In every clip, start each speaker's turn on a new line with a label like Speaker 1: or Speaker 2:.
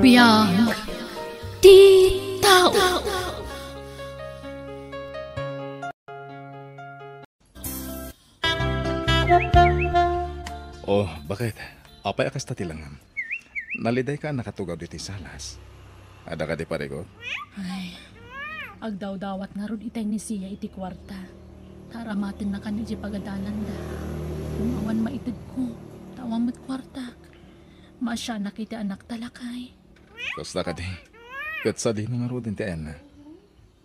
Speaker 1: Biyag ti tao.
Speaker 2: Oh, bakit? Apay akas ta tilangan. Naliday ka nakatugaw diti salas. Ada ka di paregot?
Speaker 1: Ay, agdaw-dawat nga ron itay ni siya iti kwarta. Taramatin na kani di pagadalan da. Umawan maitid ko, tawang mo't kwarta. Masya nakiti anak talakay.
Speaker 2: Kosta ka di? Katsa di nga ro din ti na.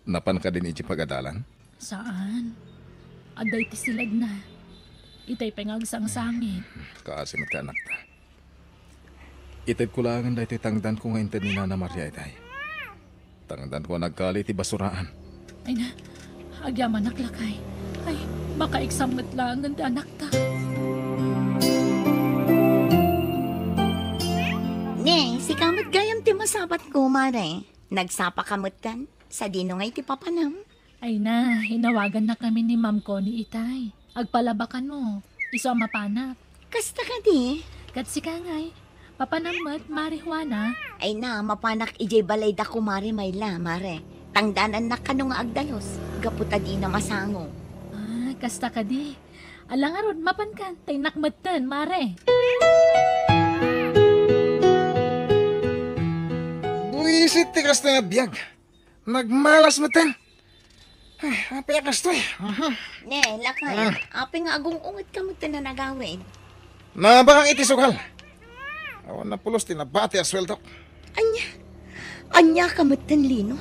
Speaker 2: Napan ka din iti pagadalan?
Speaker 1: Saan? Aday ti silad na. Itay pengagsang sangit.
Speaker 2: Kaasimot ka anak ta. Itid ko lang da ito'y tangdan ko nga intid ni Nana Maria itay. Tangdan ko nagkali ti basuraan.
Speaker 1: Ay na, agyaman naklakay. Ay, baka iksamot lang ang anak ta.
Speaker 3: Ne, si kamot gayam ti masabat ko, mare. Nagsapa kamot kan, sa dino ngay ti papanam.
Speaker 1: Ay na, hinawagan na kami ni ma'am ko ni Itay. Agpalabakan mo, iso ang mapanak.
Speaker 3: Kasta ka di?
Speaker 1: Kat si Kangay, papanamot, marihuana.
Speaker 3: Ay na, mapanak ijay balay da ko, mare, mayla, mare. Tangdanan na kano nga agdalos, gaputa di na masango.
Speaker 1: Ah, kasta ka di. Alang aron, mapankan, tay nakmatan, mare.
Speaker 4: Buisit ti kas nga biyag. Nagmalas mo ten. Ay, apay kas to eh.
Speaker 3: Ne, lakay, apay nga agong ungit kamot na nagawin.
Speaker 4: Nabakang iti sugal. Awan na pulos tinabati asweldo.
Speaker 3: Anya kamot lino.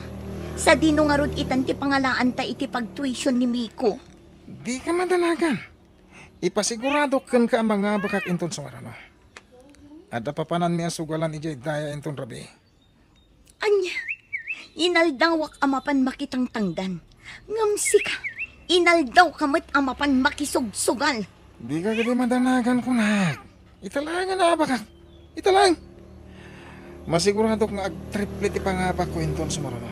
Speaker 3: Sa dino nga rod itan ti pangalaan ta iti pag-tuition ni Miko.
Speaker 4: Di ka madanagan. Ipasigurado kan ka ang mga bakak inton sa marano. Ada papanan niya sugalan ijay daya inton rabi.
Speaker 3: Anya, inaldawak amapan makitang tangdan. Ngamsi ka, inaldaw kamot amapan makisugsugal.
Speaker 4: Di ka gadi madanagan ko na. Italangan na bakak. Italang. Masigurado nga ag-triple ti pangabak ko inton sa marano.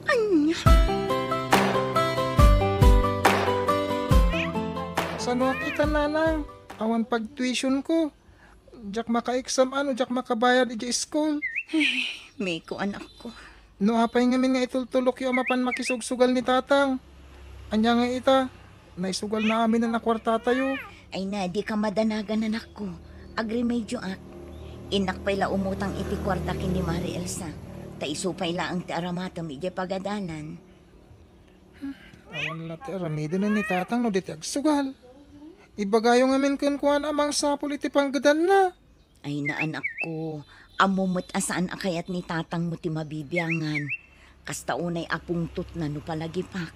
Speaker 3: Anya,
Speaker 4: Sano kita nanang? Awan pag-tuition ko. Diyak maka-exam jak makabayad iji school.
Speaker 3: Miko anak ko.
Speaker 4: No apay ngamin nga itultulok yung mapan makisugsugal ni tatang. Anya nga ita, naisugal na amin na nakwarta tayo.
Speaker 3: Ay na, di ka madanagan anak ko. Agremedyo ak. Inak pa'y la umutang iti kwarta kin ni Mari Elsa. Ta isupay la ang ti aramatam ije pagadanan.
Speaker 4: Awan lati aramido na ni tatang no ditag sugal. Ibagayo ngamin kuan amang sapul iti panggadan na.
Speaker 3: Ay na anak ko, amumot asaan akayat ni tatang mo ti mabibiyangan. Kasta unay apungtot na no palagipak.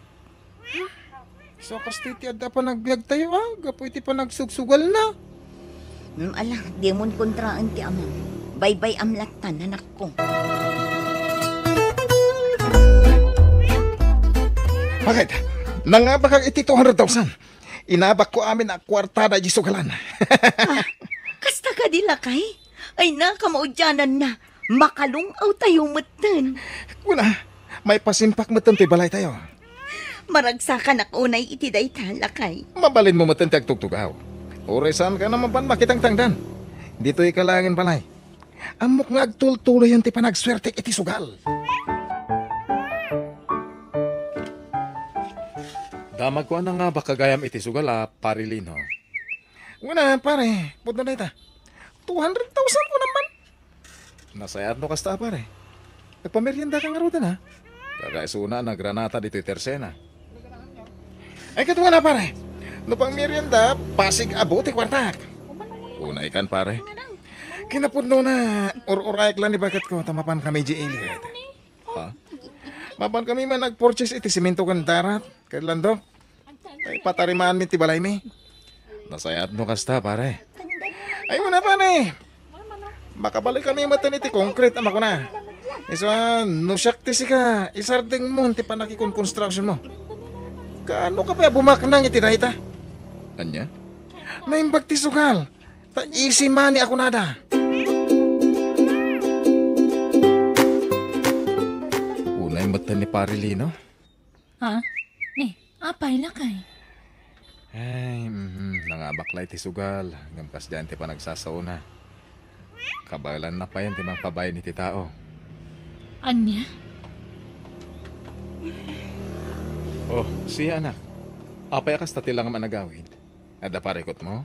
Speaker 4: So kasti ti adda pa nagbiag tayo gapo iti pa nagsugsugal na.
Speaker 3: Ala, di mon kontraan ti amam. Baybay amlatan anak ko.
Speaker 4: Bakit? Nangabak ang iti 200,000. Inabak ko amin ang kwartada di sugalan.
Speaker 3: Kasta ka dila kay? Ay na, kamaudyanan na. Makalungaw tayo matan.
Speaker 4: Kuna, may pasimpak mo ti balay tayo.
Speaker 3: Maragsakan ak unay iti dayta lakay.
Speaker 4: Mabalin mo mo ti agtugtugaw. Oresan ka naman pan makitang tangdan. Dito ikalangin balay. Amok nga agtultuloy yung ti panagswerte iti sugal.
Speaker 2: Damag ko nga baka gayam iti sugal parilino.
Speaker 4: Una, pare, puto na ita. 200,000 ko naman.
Speaker 2: Nasayat no kasta pare. Nagpamerienda ka nga ro na. Kagaisuna na granata dito tersena.
Speaker 4: Ay katuwa na pare. No pang merienda, pasig abuti kwartak.
Speaker 2: Una ikan pare.
Speaker 4: Kinapudno na or-orayek lang ni bakit ko tamapan kami di ilit.
Speaker 2: Ha?
Speaker 4: Mapan kami man nag-purchase iti simento kan darat. Kay Lando. Ay patarimaan mi ti balay mi.
Speaker 2: Nasayat no kasta pare.
Speaker 4: Ay muna pare. Makabalik kami matan iti concrete ama ko na. Iso no syakti si ka. Isarding mo ti panakikon construction mo. Kaano ka pa bumaknang iti dayta?
Speaker 2: Anya?
Speaker 4: Naimbag ti sugal. Ta easy money ako nada.
Speaker 2: Unay matan ni parilino.
Speaker 1: Ha? Ni, apay lakay.
Speaker 2: Ay, nangabaklay ti sugal. Gamkas dyan ti pa nagsasauna. Kabalan na pa yan timang pabay ni ti tao.
Speaker 1: Anya?
Speaker 2: Oh, siya anak. Apay akas tatilang managawin. Ada parekot mo?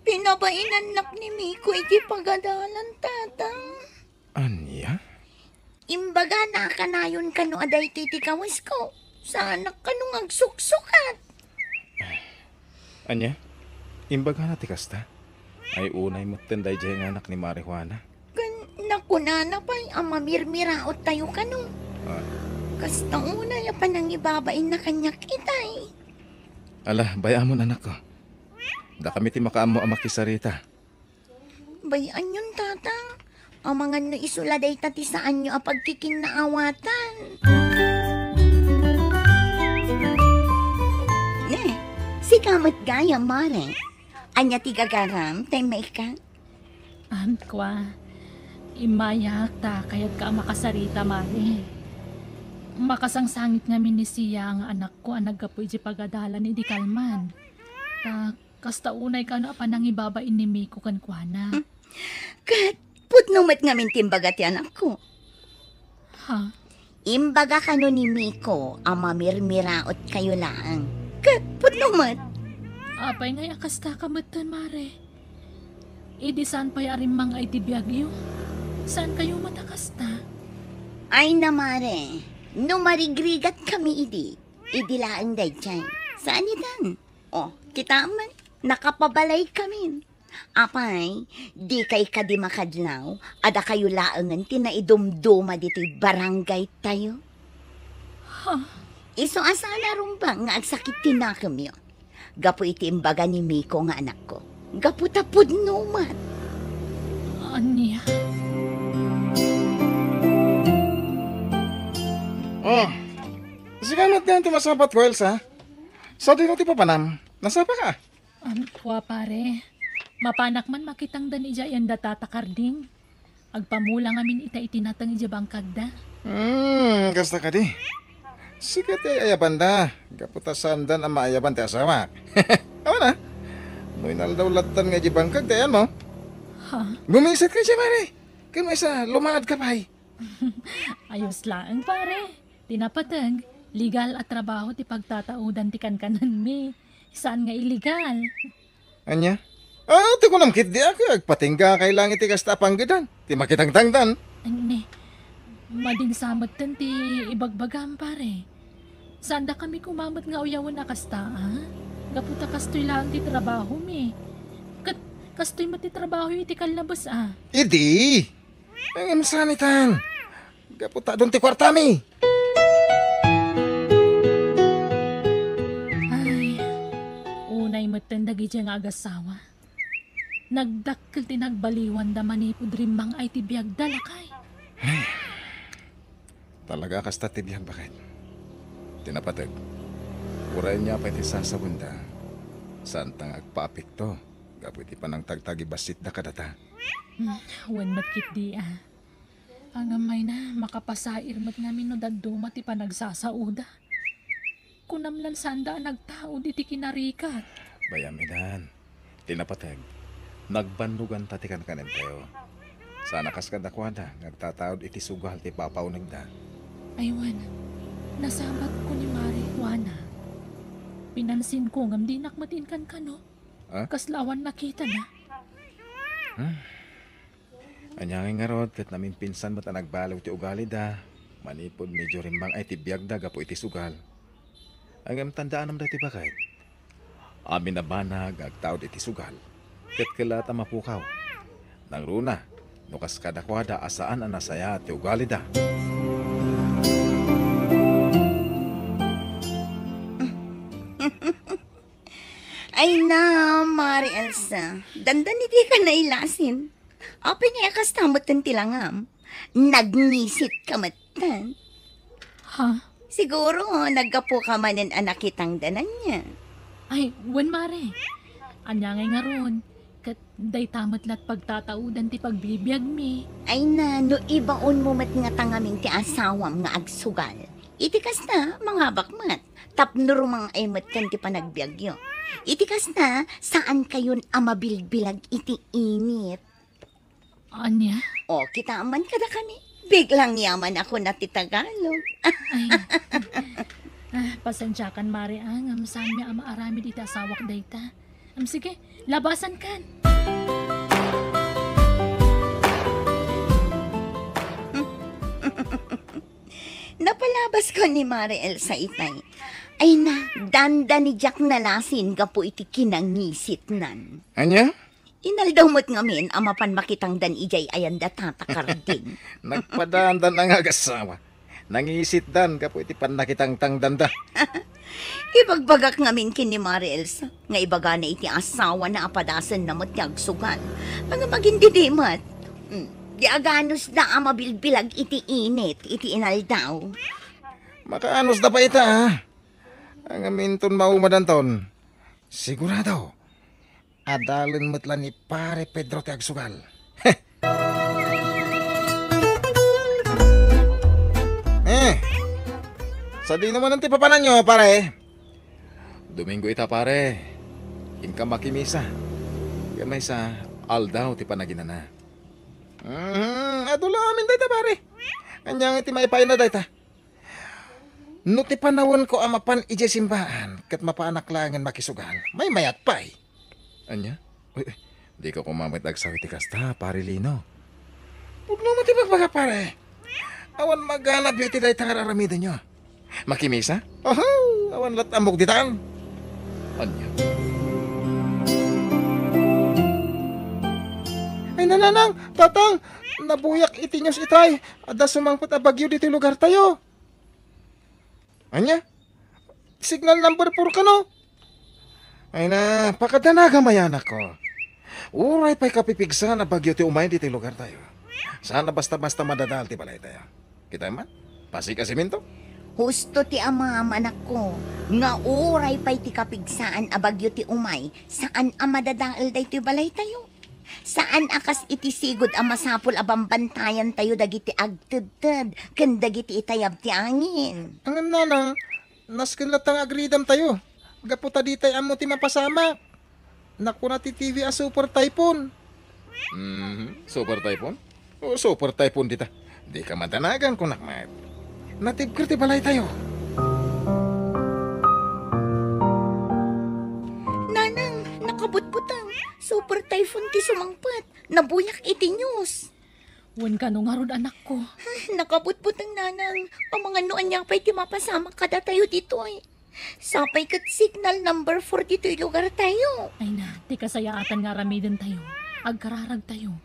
Speaker 3: Pinabainanak ni Miko iti pagadalan, tatang.
Speaker 2: Anya?
Speaker 3: Imbaga na kanayon ka no aday titikawas ko. Sana ka nung agsuksukat.
Speaker 2: Anya? Imbaga na ti kasta. Ay unay mo tenday jay nga anak ni Marijuana.
Speaker 3: Naku na pa'y amamirmiraot tayo ka no.
Speaker 2: Ah,
Speaker 3: Kasta una ya pa nang ibabain na kanya kitay.
Speaker 2: ala, bayamon anak ko. Da kami ti makaamo ang makisarita.
Speaker 3: Bayan yun, tatang. Ang mga no isuladay tati saan nyo apag kikin na awatan. Ne, si kamot gaya, mare. Anya ti gagaram, tay may ka.
Speaker 1: Kwa, imayak ta kayat ka makasarita, mare. Makasangsangit nga ni siya ang anak ko ang naggapoy di pagadalan ni di kalman. Kasta unay ka na pa nang ibabain ni Miko kan kuana.
Speaker 3: Kat, putnumat nga mintimbaga ti anak ko.
Speaker 1: Ha?
Speaker 3: Imbaga ka no ni Miko, ang mamirmiraot kayo lang. Kat, putnumat.
Speaker 1: Apay nga yakasta ka matan, mare. Idi saan pa yarim mga iti biyagyo? Saan kayo matakasta?
Speaker 3: Ay na, mare. No marigrigat kami idi. Idilaan day chay. Saan itan? Oh, kita man. Nakapabalay kami. Apay, di kay kadi makadlaw, ada kayo laangan tinaidumduma dito barangay tayo.
Speaker 1: Ha?
Speaker 3: Iso asana rumba nga agsakit tinakam yun. Gapo iti imbaga ni Miko nga anak ko. Gapo tapod numat.
Speaker 1: Anya?
Speaker 4: Oh, sikamot na ito masapat ko, Elsa. Sa di ti papanam, nasapa ka?
Speaker 1: Kwa pare, mapanak man makitang dan ija yan datatakarding. Agpamula ngamin ita itinatang ija bangkagda.
Speaker 4: Kasta ka di. Sikat ay ayabanda. Kaputasan dan ang maayaban ti asawa. Awa na. Noy naldawlatan nga di bangkag, tayan mo.
Speaker 1: Ha?
Speaker 4: Gumisit ka siya, pare. Kaya isa, lumaad ka pa.
Speaker 1: Ayos lang pare. Tinapatag, legal at trabaho ti pagtataudan ti kankanan mi. Saan nga illegal?
Speaker 4: Anya? Ti ko namkit di ako. Agpatingga kay lang iti kasta panggidan. Ti makitang-tangdan.
Speaker 1: Ani, mading samot tan ti ibagbagam pare. Saan da kami kumamot nga uyawan na kasta, ha? Gaputa kastoy lang ti trabaho mi. Kastoy mati trabaho iti kalnabas, ah.
Speaker 4: Idi. Ang imsanitan. Kaputa doon ti kwartami.
Speaker 1: Ay, unay matandag iti nga agasawa. Nagdakkel ti nagbaliwan da manipod rimang ay ti biyag dalakay.
Speaker 2: Talaga kasta ti biyag bakit? Tinapatag. Uray niya pa iti sasabunda. Saan tang agpaapikto? Gapo iti panang tagtagi basit da kadata.
Speaker 1: Wan matkit di, ah. Ang amay na, makapasair mat namin no daduma ti panagsasauda. Kunamlan sanda nagtao di ti kinarikat.
Speaker 2: Bayamidan. Tinapatag. Nagbandugan tatikan kanin tayo. Sana kas kadakwada, nagtataod iti sugal ti papaw nagda.
Speaker 1: Aywan, nasabat ko ni Mari Juana. Pinansin ko ngam di nakmatin kan kano.
Speaker 2: Ah?
Speaker 1: Kaslawan nakita na.
Speaker 2: Anyangin nga rod, kat namin pinsan mo ta nagbalaw ti ugali da. Manipod medyo rimbang ay ti biyag da, gapo iti sugal. Ang tandaan naman dati bakit? Amin na banag, agtaod iti sugal. Kat kilata mapukaw. Nang runa, nukas kadakwada asaan ang nasaya ti ugali da.
Speaker 3: Ay na, Mari Elsa. Dandan hindi ka nailasin. Apay nga kastamatan tilangam. Nagnisit ka matan.
Speaker 1: Ha?
Speaker 3: Siguro, naggapo ka man ng anak kitang danan niya.
Speaker 1: Ay, wan Mari. Anyangay nga ron. Kat day tamat lat pagtataudan ti pagbibiyag mi.
Speaker 3: Ay na, no ibaon mo mat nga tangaming ti asawam nga agsugal. Itikas na, mga bakmat. Tapnuro mga aymat kan ti panagbiagyo. Itikas na, saan kayon amabilbilag iti init.
Speaker 1: Anya?
Speaker 3: O, kita man kada kami. Biglang yaman ako na ti Tagalog.
Speaker 1: Ay. Pasensya kan, Mare, ang sami ang maarami dito asawak dayta. Sige, labasan kan.
Speaker 3: Napalabas ko ni Mariel sa itay. Ay na, danda ni Jack nalasin ka po iti kinangisit nan.
Speaker 2: Anya?
Speaker 3: Inaldaw mo't ngamin, amapan makitang dan ijay ayan da tatakarding.
Speaker 2: Nagpadandan ang agasawa. Nangisit dan kapo iti panakitang tangdanda.
Speaker 3: Ibagbagak ngamin kin ni Mariel sa, nga ibaga na iti asawa na apadasan na matyagsugan. Mga magindidimat. Di aganos na amabilbilag iti init, iti inaldaw.
Speaker 4: Makaanos na pa ita, ha? Ang aminton maumadanton. Sigurado. Adalin mo't lang ni pare Pedro ti agsugal. Sa di naman ang tipapanan nyo, pare.
Speaker 2: Domingo ita pare. Ingka makimisa. Kamay sa aldaw ti panaginana.
Speaker 4: Adula amin dayta, pare. Kanyang iti maipay na dayta. No ti panawon ko amapan ije simbahan, kat mapaanak langan makisugal. May mayat pay.
Speaker 2: Anya? Uy, di ka kumamit agsawi ti kasta, pare Lino.
Speaker 4: Huwag naman ti bagbaga, pare. Awan maghanap yung ti dayta nga raramidan nyo.
Speaker 2: Makimisa?
Speaker 4: Awan lat amok ditan.
Speaker 2: Anya?
Speaker 4: Ay nananang, tatang, nabuyak iti nyos itay. Ada sumangpot a bagyo dito lugar tayo. Anya? Signal number 4 ka no? Ay na, pakadanaga mayan ako. Uray pa'y kapipigsa na bagyo ti umay dito lugar tayo. Sana basta-basta madadal ti balay tayo. Kita man? Pasi ka siminto?
Speaker 3: Husto ti ama manak ko, nga uray pa'y ti kapigsaan abagyo ti umay, saan amadadaal day ti balay tayo? Saan akas iti sigod ang masapol abambantayan tayo dagiti agtudtud, ken dagiti itayab ti angin.
Speaker 4: Ang nanang, naskin latang agridam tayo. Gaputa ditay amo ti mapasama. Naku na ti TV a super typhoon.
Speaker 2: Super typhoon? O super typhoon dita. Di ka matanagan kung nakmat.
Speaker 4: Natibkir ti balay tayo.
Speaker 3: Nanang, nakabutbutang, super typhoon ti sumangpat, nabuyak iti news.
Speaker 1: Wan ka nung harod anak ko.
Speaker 3: Nakabutbutang nanang, ang mga noan niya pa'y ti mapasama kada tayo dito ay. Sapay kat signal number 4 dito lugar tayo.
Speaker 1: Ay na, di kasayaatan nga ramidin tayo. Agkararag tayo.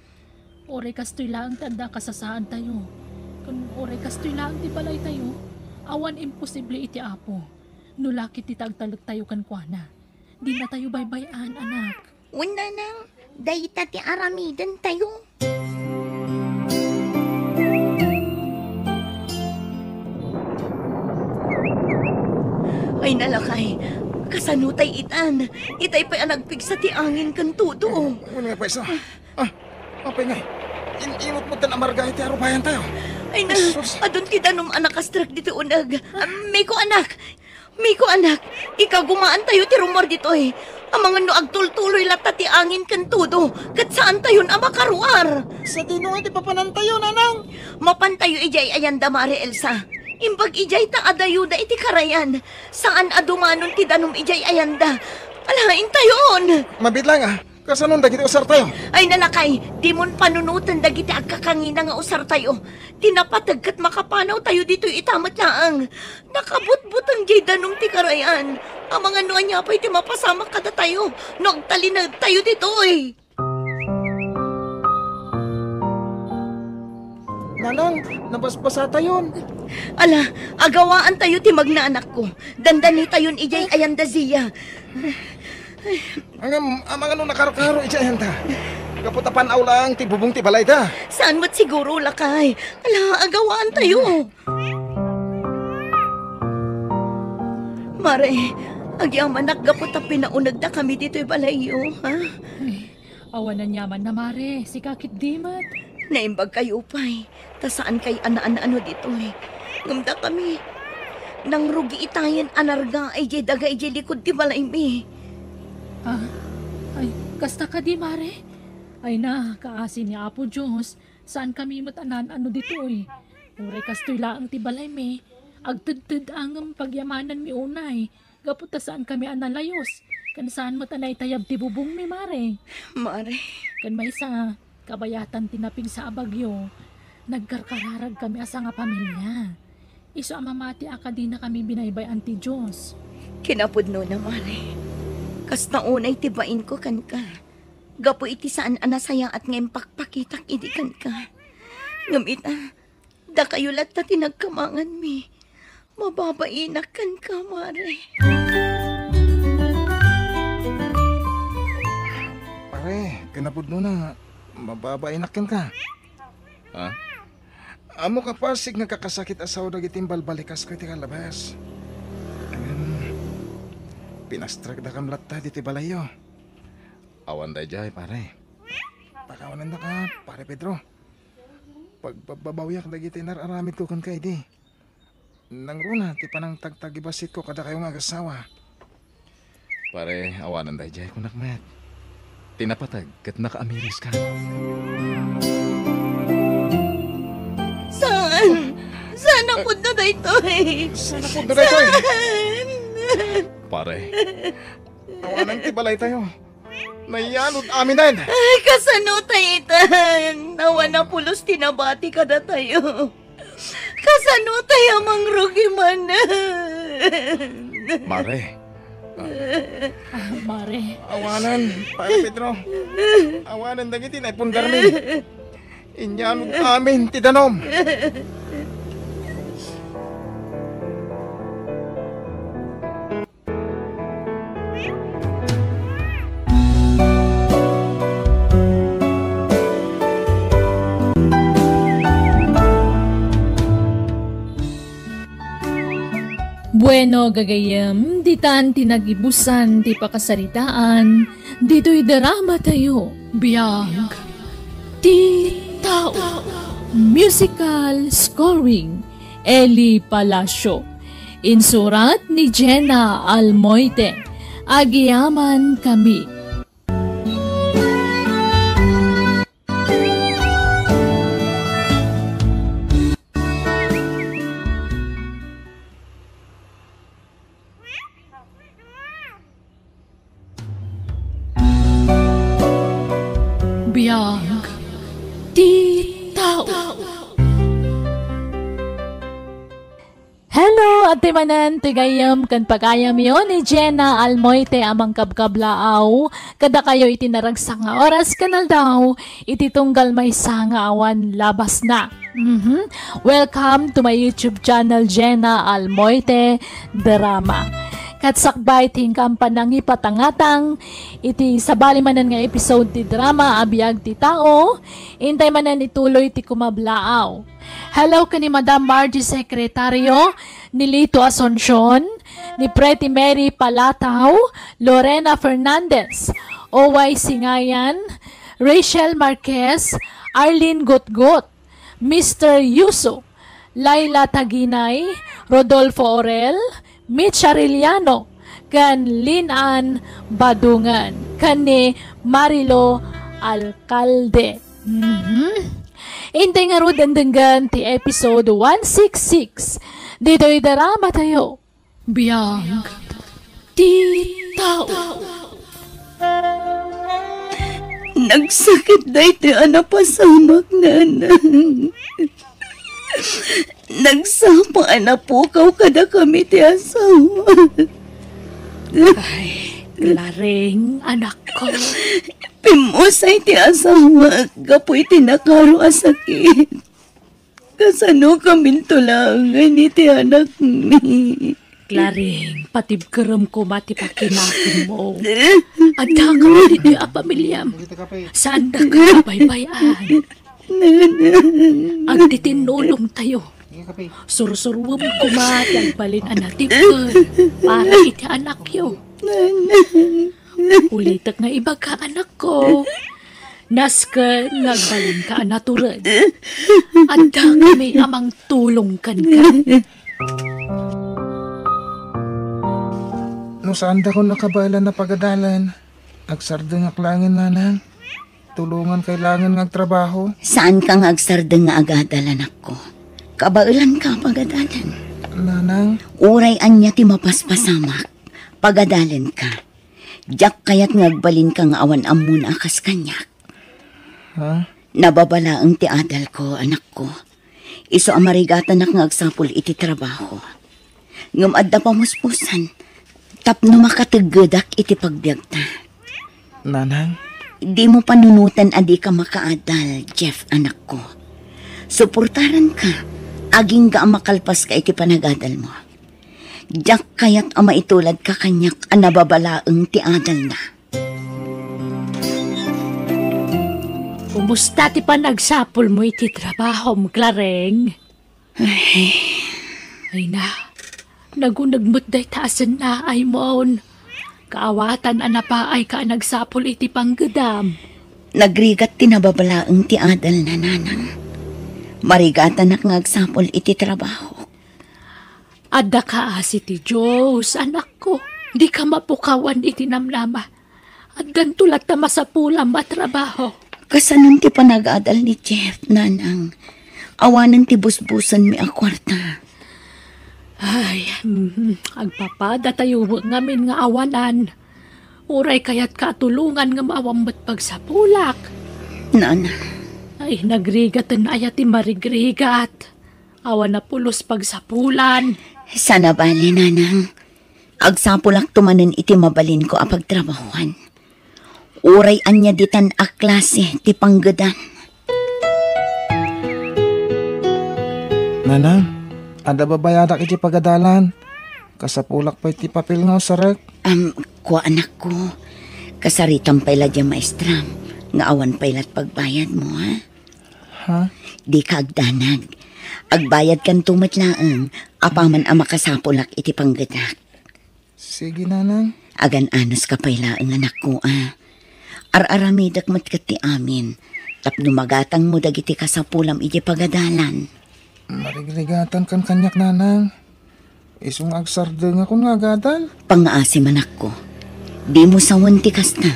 Speaker 1: Ore kastoy lang tanda kasasaan tayo. Kung ore kastoy lang ti balay tayo, awan imposible iti apo. Nulakit ti tagtalog tayo kan kuana. Di na tayo baybayan, anak.
Speaker 3: Una nang, dayta ti aramidan tayo. Ay nalakay, kasanutay itan. Itay pa'y anagpigsa ti angin kan tudo.
Speaker 4: Ano nga pa isa? Apay nga. Inimot mo tan amarga iti arubayan tayo.
Speaker 3: Ay na, adon ti danom anak astrak dito unag. Miko anak, ikaw gumaan tayo ti rumor dito eh. Ang mga no agtultuloy lata ti angin kan tudo. Kat saan tayo na makaruar?
Speaker 4: Sa dino nga ti papanan tayo, nanang.
Speaker 3: Mapantayo ijay ayan damari Elsa. Imbag ijay ta adayuda iti karayan. Saan adumanon ti danom ijay ayanda. Alain tayon.
Speaker 4: Mabit lang ah. Kasanon dagiti usar tayo.
Speaker 3: Ay nalakay, di mon panunutan dagiti agkakangina nga usar tayo. Tinapatag kat makapanaw tayo dito itamat laang. Nakabutbutang jay danom ti karayan. Ang mga nuan niya pa'y ti mapasama kada tayo. Nagtalinag tayo dito eh.
Speaker 4: Nanang, nabasbasa tayon.
Speaker 3: Ala, agawaan tayo ti magnaanak ko. Dandani tayon ijay ayanda ziya.
Speaker 4: Ang mga no nakaro-karo iti ta. Kaputapan aw lang ti bubong ti balay ta.
Speaker 3: Saan mo't siguro lakay? Ala, agawaan tayo. Mare, agyaman gapot pinaunag na kami dito'y balayo, ha?
Speaker 1: Ay, awan na nyaman na, Mare. Si kakit dimat.
Speaker 3: Naimbag kayo pa'y. Ta saan kay ana-ano dito eh. Ngamda kami. Nang rugi itayan anarga ay jay daga ay jay likod ti balay mi.
Speaker 1: Ah, ay, kasta ka di, Mare. Ay na, kaasi ni Apo Diyos, saan kami matanan ano dito eh. Uray kastoy laang tibalay me, agtudtud ang pagyamanan mi unay, gaputa saan kami analayos, kan saan matanay tayab ti bubong mi mare.
Speaker 3: Mare,
Speaker 1: Kan may isa, kabayatan tinaping sa abagyo, nagkarkararag kami asa nga pamilya. Iso amamati akadina kami binaybay anti Diyos.
Speaker 3: kinapudno na mare. Kas naunay tibain ko kan ka. Gapo iti saan anasaya at ngayon pakpakitak iti kan ka. Ngamit da kayo lat na tinagkamangan mi. Mababainak kan ka, mare.
Speaker 4: Pare, kinapudno na. Mababainakin ka.
Speaker 2: Ha?
Speaker 4: Amo ka pasig nga kakasakit asaw dagiting balbalikas ko iti kalabas. Pinastrag da kam latta diti balayo.
Speaker 2: Awan da jay, pare.
Speaker 4: Pakawanan na ka, pare Pedro. Pagbabawiak dagiti nararamid ko kan kay di. Nang runa, ti panang tagtagibasit ko kada kayo nga agasawa.
Speaker 2: Pare, awanan da jay kunak met. Tinapatag kat nakaamiris ka.
Speaker 3: Saan? Saan ang punta na ito eh?
Speaker 4: Sana po doon ito eh.
Speaker 2: Pare,
Speaker 4: Awanan ti balay tayo. Nayanod amin din.
Speaker 3: Ay, kasano tayo itan? Nawa na pulos tinabati ka na tayo. Kasano tayo mangrugi man?
Speaker 2: mare.
Speaker 1: Mare,
Speaker 4: Awanan, pare Pedro. Awanan dagiti na ipundar mi. Inyanod amin ti danom.
Speaker 1: bueno gagayam, ditan tinagibusan ti pakasaritaan, dito'y darama tayo, biyag, ti tao, musical scoring, Eli Palacio, insurat ni Jenna Almoite, agiyaman kami. Biyag, ti tao. Hello, ate manan, tigayam kan pagayam yon ni Jenna Almoite amang kabkablaaw. Kada kayo itinaragsak nga oras kanal daw, ititunggal may nga awan labas na. Welcome to my YouTube channel, Jenna Almoite Drama. Katsakbay tingkam panang ipatangatang, iti sabali manan nga episode ti drama abiyag ti tao, intay manan ituloy ti kumablaaw. Hello ka ni Madam Margie Secretario, ni Lito Asuncion, ni Pretty Mary Palataw, Lorena Fernandez, Oway Singayan, Rachel Marquez, Arlene Gotgot, Mr. Yuso, Laila Taginay, Rodolfo Orel, Mitch Arellano, kan Linan Badungan, kan ni Marilo Alcalde. Intay nga ro dandanggan ti episode 166. Dito'y darama tayo. Biyag, ti tao.
Speaker 3: Nagsakit na iti anapasamak na. Nagsapa anapukaw kada kami ti asawa.
Speaker 1: Laring, anak ko.
Speaker 3: Pimusay ti asawa, gapoy tinakaro asakit. Kasano kami tulangan iti anak mi.
Speaker 1: Laring, patibkaram ko mati pakinakin mo. Ada ka mo dito a pamilyam. Saan na ka baybayan? Agtitinulong tayo. Sursurwam kumat ang balin anatip ko para iti anak yo. Ulitak na iba ka anak ko. Naska nagbalin ka anaturan. Ada kami amang tulong kan ka.
Speaker 4: No saan da ko nakabala na pagadalan. Agsardang aklangin nanang. tulungan kailangan ng trabaho.
Speaker 3: Saan ka nga agsardeng nga agadal, anak ko? Kabailan ka pagadalan.
Speaker 4: Nanang,
Speaker 3: Uray anya ti mapaspasamak. Pagadalan ka. Diyak kayat ngagbalin ka nga awan amun akas kanyak.
Speaker 4: ha?
Speaker 3: Nababala ang ti adal ko, anak ko. Iso amarigatan nak ngagsapol iti trabaho. Ngam adda pamuspusan. Tapno makataggedak iti pagbiagta.
Speaker 4: Nanang,
Speaker 3: Di mo panunutan adi ka makaadal, Jeff, anak ko. Suportaran ka. Aging ga makalpas ka iti panagadal mo. Diyak kayat ama itulad ka kanyak ang nababalaang ti adal na.
Speaker 1: Kumusta ti panagsapol mo iti trabaho mo, Clareng? Ay na, nagunagmot day taasan na ay moon. Kaawatan pa ay ka nagsapol iti panggadam.
Speaker 3: Nagrigat ti nababalaang ti adal na nanang. Marigatan nak ngagsapol iti trabaho.
Speaker 1: Adda ka asi ti Diyos, anak ko. Di ka mapukawan iti namnama. Addan tulat na masapulam at trabaho.
Speaker 3: Kasanon ti panag-adal ni Jeff, nanang. Awanan ti busbusan mi a kwarta.
Speaker 1: Ay, agpapada tayo ngamin nga awanan. Uray kaya't katulungan nga maawambat pagsapulak.
Speaker 3: Nanang,
Speaker 1: Ay, nagrigatan na ayat ti marigrigat. Awan na pulos pagsapulan.
Speaker 3: sana bali, nanang. Agsapulak tumanen iti mabalin ko a pagtrabahuan. Uray anya ditan a klase ti panggadan.
Speaker 4: nanang, ada babayadak iti pagadalan. Kasapulak pa iti papel nga sarek.
Speaker 3: Kuha anak ko. Kasaritan pala dyan maestra. Nga awan pailat pagbayad mo, ha?
Speaker 4: Ha?
Speaker 3: Di ka agdanag. Agbayad kan tumatlaang. Apaman ang makasapulak iti panggadak.
Speaker 4: Sige, nanang.
Speaker 3: Agan anos ka pailaang anak ko, ah. Ar-aramidak matkat ti amin. Tapno magatang mo dagiti kasapulam iti pagadalan.
Speaker 4: Marigrigatan kan kanyak, nanang. Isong agsarde nga kung agadal.
Speaker 3: Pangaasim anak ko. Di mo sawan ti kasta.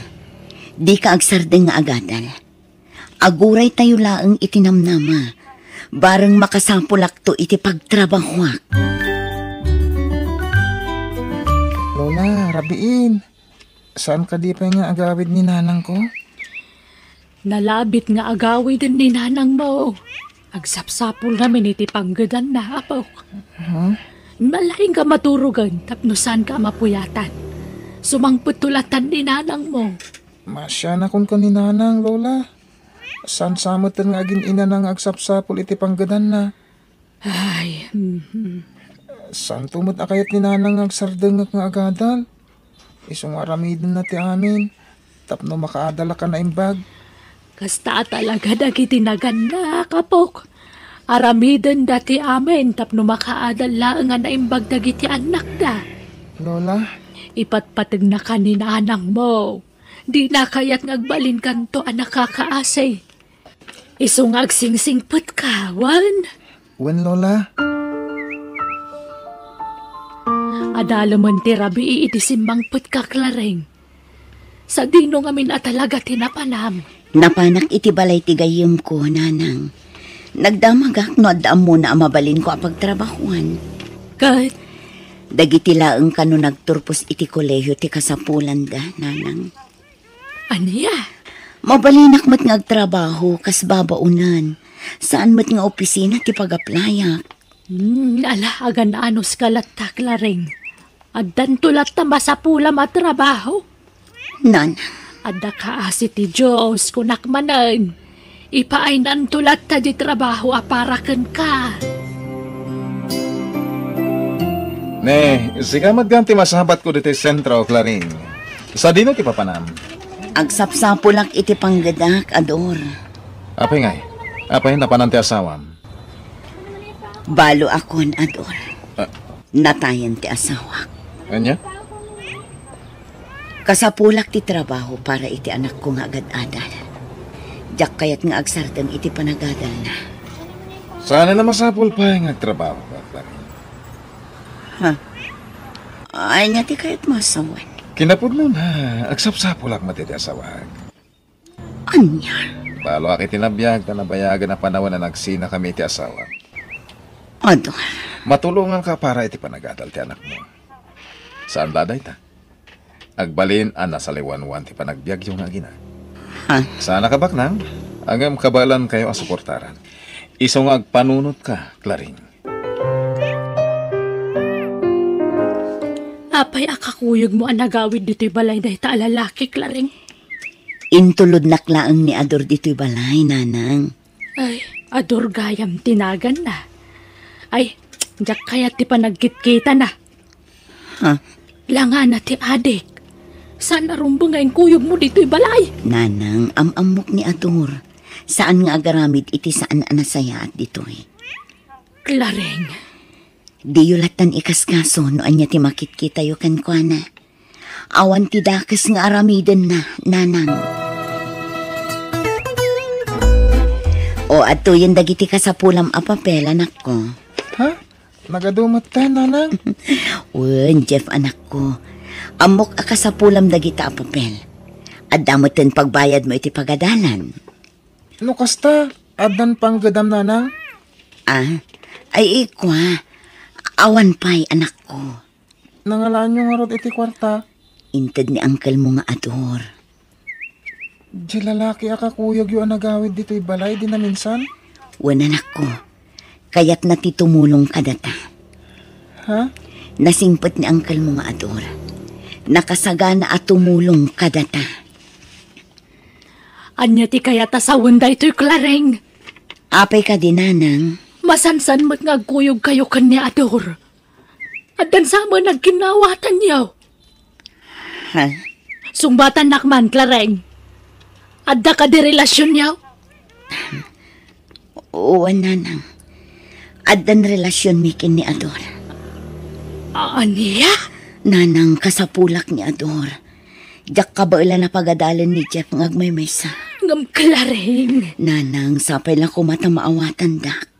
Speaker 3: Di ka agsardeng nga agadal. Aguray tayo laang itinamnama. Bareng makasapulak to iti pagtrabahuak.
Speaker 4: Lola, rabiin. Saan ka di pa nga agawid ni nanang ko?
Speaker 1: Nalabit nga agawi din ni nanang mo. Agsapsapol namin iti panggadan na apaw. Malaking ka maturugan, tapno saan ka mapuyatan. Sumangputulatan ni nanang mo.
Speaker 4: Masya na kun ka ni nanang, Lola. Saan samutan nga aging ina ng agsapsapol iti panggadan na?
Speaker 1: Ay,
Speaker 4: Saan tumot akayat ni nanang agsardeng nga agadal? Isong aramidin na ti amin. Tapno makaadala ka na imbag.
Speaker 1: kasta talaga dagiti naganda, kapok. Aramiden dati amin, tapno makaadala nga naimbag dagiti anak da.
Speaker 4: Lola,
Speaker 1: Ipatpatag na ka ni nanang mo. Di na kaya't ngagbalin kanto ang nakakaasay. Isong agsingsingput ka, wan.
Speaker 4: wen Lola.
Speaker 1: Adalaman ti rabi iti simbangput ka, Clareng. Sa dino ngamin at talaga tinapanam.
Speaker 3: Napanak iti balay ti gayem ko, nanang. Nagdamagak no addaam mo na amabalin ko a pagtrabahuan.
Speaker 1: Kat,
Speaker 3: Dagiti laeng kano nagturpos iti kolehiyo ti kasapulan da, nanang.
Speaker 1: aniya?
Speaker 3: Mabalinak mat ngagtrabaho kas babaunan. Saan mat nga opisina ti pagaplayak.
Speaker 1: Agan anos kalat ta, Clareng. Addan tulat ta masapulam at trabaho.
Speaker 3: Nanang,
Speaker 1: Adda ka asi ti Diyos kunakmanan. Ipaay nan tulat ta di trabaho aparakan ka.
Speaker 2: Ne, sigamat ganti masahabat ko dito sentro, Claring. Sa dino ti papanam.
Speaker 3: agsapsapulak iti panggadak, ador.
Speaker 2: Apay ngay, apay napanan ti asawam.
Speaker 3: Balo akon, ador.
Speaker 2: Ah.
Speaker 3: Natayan ti asawak.
Speaker 2: Anya?
Speaker 3: Kasapulak ti trabaho para iti anak ko nga agad-adal. Diyak kayat nga agsardeng iti panagadal na.
Speaker 2: Sana na masapul pa yung nagtrabaho ka, Claring.
Speaker 3: Ay nga ti kayat masawan.
Speaker 2: Kinapod mo na, agsapsapul ak matiti asawag.
Speaker 3: Anya.
Speaker 2: Balo aki tinabiyag na nabayagan na panahon na nagsina kami ti asawa.
Speaker 3: Ador.
Speaker 2: Matulungan ka para iti panagadal ti anak mo. Saan daday ta? Agbalin ana sa liwanwan ti panagbiag yung agina.
Speaker 3: Ha?
Speaker 2: Sana ka baknang? Agam kabalan kayo ang suportaran. Isong agpanunot ka, Claring.
Speaker 1: Apay akakuyog mo ang nagawid dito'y balay dahi ta alalaki, Claring.
Speaker 3: Intulod naklaang ni Ador dito'y balay, nanang.
Speaker 1: Ay, ador gayam tinagan na. Ay, jak kaya ti panagkit-kita na.
Speaker 3: Ha?
Speaker 1: Langa na ti adik. Saan narumbang ngayon kuyog mo dito'y balay?
Speaker 3: Nanang, amok ni Ador. Saan nga agaramid iti saan anasaya at dito'y?
Speaker 1: Claring.
Speaker 3: Di yulatan ikaskaso no anya ti makit-kita yu kan kwa na. Awan ti dakas nga aramiden na, nanang. O ato yung dagiti ka sa pulam a papel, anak ko.
Speaker 4: Ha? Nagadumot ka, nanang?
Speaker 3: Wen, Jeff, anak ko. Amok ka sa pulam dagita a papel. At damotin pagbayad mo iti pagadalan.
Speaker 4: No kasta, adan pang gadam, nanang?
Speaker 3: Ah, ay ikwa. Awan pa'y, anak ko.
Speaker 4: Nangalaan nyo nga rod iti kwarta.
Speaker 3: Inted ni uncle mo nga Ador.
Speaker 4: Di lalaki akakuyog yung nagawid dito'y balay, di na minsan?
Speaker 3: Wen, anak ko. Kaya't natitumulong ka data.
Speaker 4: Ha?
Speaker 3: Nasimpot ni uncle mo nga Ador. Nakasagana at tumulong ka data.
Speaker 1: Anya ti kaya ta sa wanda ito'y Claring.
Speaker 3: Apay ka din, nanang.
Speaker 1: Masansan mo't ngagkuyog kayo kanya ador. At dan sama nagkinawatan niyo.
Speaker 3: Ha?
Speaker 1: Sumbatan nakman, Claring. Adda ka di relasyon niyo.
Speaker 3: Oo, nanang. Adan relasyon mikin ni Ador.
Speaker 1: Aniya?
Speaker 3: Nanang kasapulak ni Ador. Diyak ka ba na pagadalan ni Jeff ngagmay maysa?
Speaker 1: Ngam Claring.
Speaker 3: Nanang, sapay lang ko mata maawatan dak.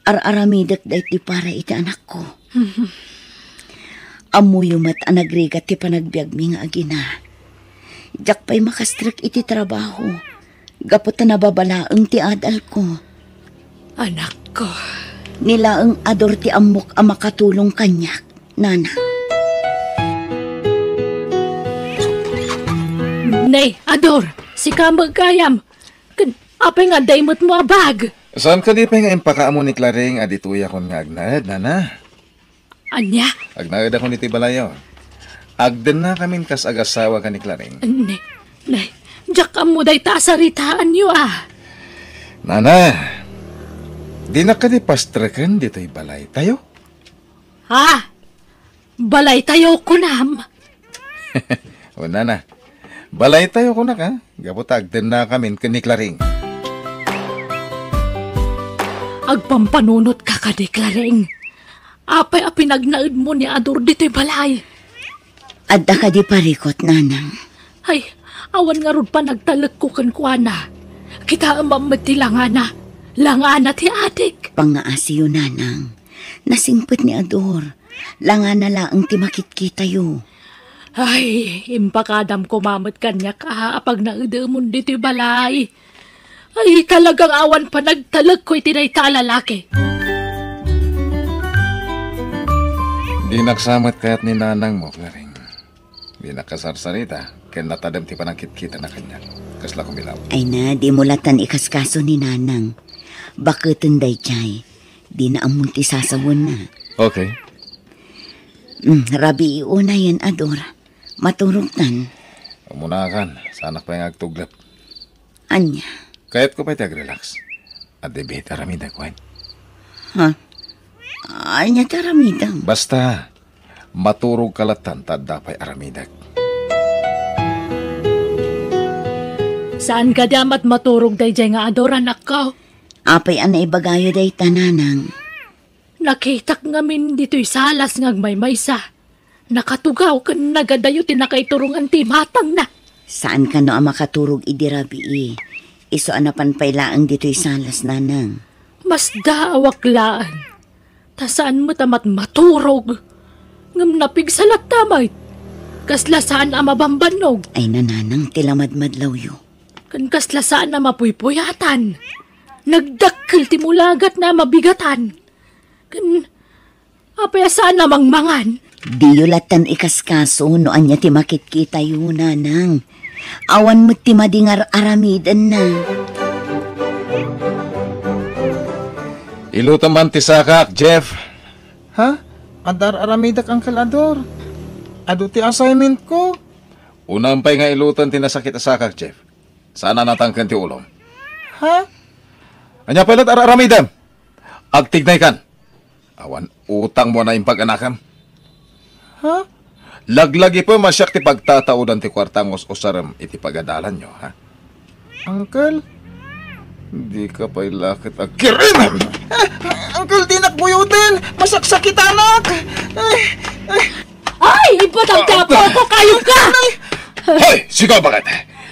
Speaker 3: Ar-aramidak da iti para iti anak ko. Amuyumat ang nagrigat ti panagbiag mi nga agina. Diyak pa'y makastrik iti trabaho. Gapot na nababalaang ti adal ko.
Speaker 1: Anak ko.
Speaker 3: Nilaang Ador ti amok ang makatulong kanyak, nana.
Speaker 1: Nay, Ador, si Kamag Kayam. Apay nga daimot mo abag.
Speaker 2: Saan ka di pa nga impakaamo ni Claring adituya kon nga agnad, nana?
Speaker 1: Anya?
Speaker 2: Agnad ako ni Tibalayo. Agden na kamin kas agasawa ka ni Claring.
Speaker 1: Nay, diyak mo day tasaritaan niyo ah.
Speaker 2: Nana, di na ka di pastrakan dito'y balay tayo?
Speaker 1: Ha? Balay tayo kunam.
Speaker 2: O nana, balay tayo ko na ka. Gapot agden na kamin ka ni Claring.
Speaker 1: Agpampanunot ka ka di, Claring. Apay a pinagnaid mo ni Ador dito'y balay.
Speaker 3: Adda ka di parikot, nanang.
Speaker 1: Ay, awan nga rod pa nagtalag ko kankwana. Kita ang mamati langana. Langana ti adik.
Speaker 3: Pangaasiyo, nanang. Nasimpot ni Ador. Langana laang ti makit-kita yu.
Speaker 1: Ay, impakadam ko mamat kanya ka apag naidamon dito'y balay. Ay, talagang awan pa nagtalag ko'y tinay talalaki.
Speaker 2: Di naksamat kaya't ni nanang mo, Claring. Di nakasarsarita, kaya natadam ti panangkit-kita na kanya. Kasla kumilaw.
Speaker 3: Ay na, di mulatan ikaskaso ni nanang. Bakit day chay? Di na amunti sasawon na.
Speaker 2: Okay.
Speaker 3: Rabi iuna yan, Ador. Maturog tan.
Speaker 2: Umunakan, sana pa yung agtuglap.
Speaker 3: Anya?
Speaker 2: Kaya't ko pa'y tag-relax. At debate aramida ko.
Speaker 3: Ha? Anya taramidang.
Speaker 2: Basta, maturog kalatan tadda pa'y aramidag.
Speaker 1: Saan ka damat maturog day jay nga Ador, anak ko?
Speaker 3: Apay anay bagayo day tananang.
Speaker 1: Nakitak ngamin dito'y salas ngag may maysa. Nakatugaw kan nagadayo tinakaiturungan ti matang na.
Speaker 3: Saan ka no ang makaturog idirabi Iso anapan pailaang dito'y salas, nanang.
Speaker 1: Mas daawaklaan. Tasaan mo tamat maturog. Ngam napigsalat tamay. Kasla saan ang mabambanog.
Speaker 3: Ay nananang tilamad madlaw yu.
Speaker 1: Kan kaslasaan na mapuypuyatan. Nagdakkel ti mulagat na mabigatan. Kan apayasaan na mangmangan.
Speaker 3: Di yulatan ikaskaso no anya ti makitkita yun, Nanang. Awan mo ti madingar aramidan na.
Speaker 2: Ilutan man ti sakak, Jeff.
Speaker 4: Ha? Adar aramidak Uncle Ador. Ado ti assignment ko.
Speaker 2: Unang pa'y nga ilutan ti nasakit sakak, Jeff. Sana natangkan ti ulom.
Speaker 4: Ha?
Speaker 2: Anya pala aramidam. Agtignay kan. Awan utang mo na yung pag-anakam.
Speaker 4: Ha?
Speaker 2: Laglagi po masyak ti pagtataudan ti kwartangos o saram iti pagadalan nyo, ha?
Speaker 4: Uncle?
Speaker 2: Hindi ka pa'y lakit agkirin.
Speaker 4: Uncle, di nakbuyutin! Masaksakit anak!
Speaker 1: Ay! Ipatang tapo ko kayo ka!
Speaker 2: Hoy! Sigaw bakit?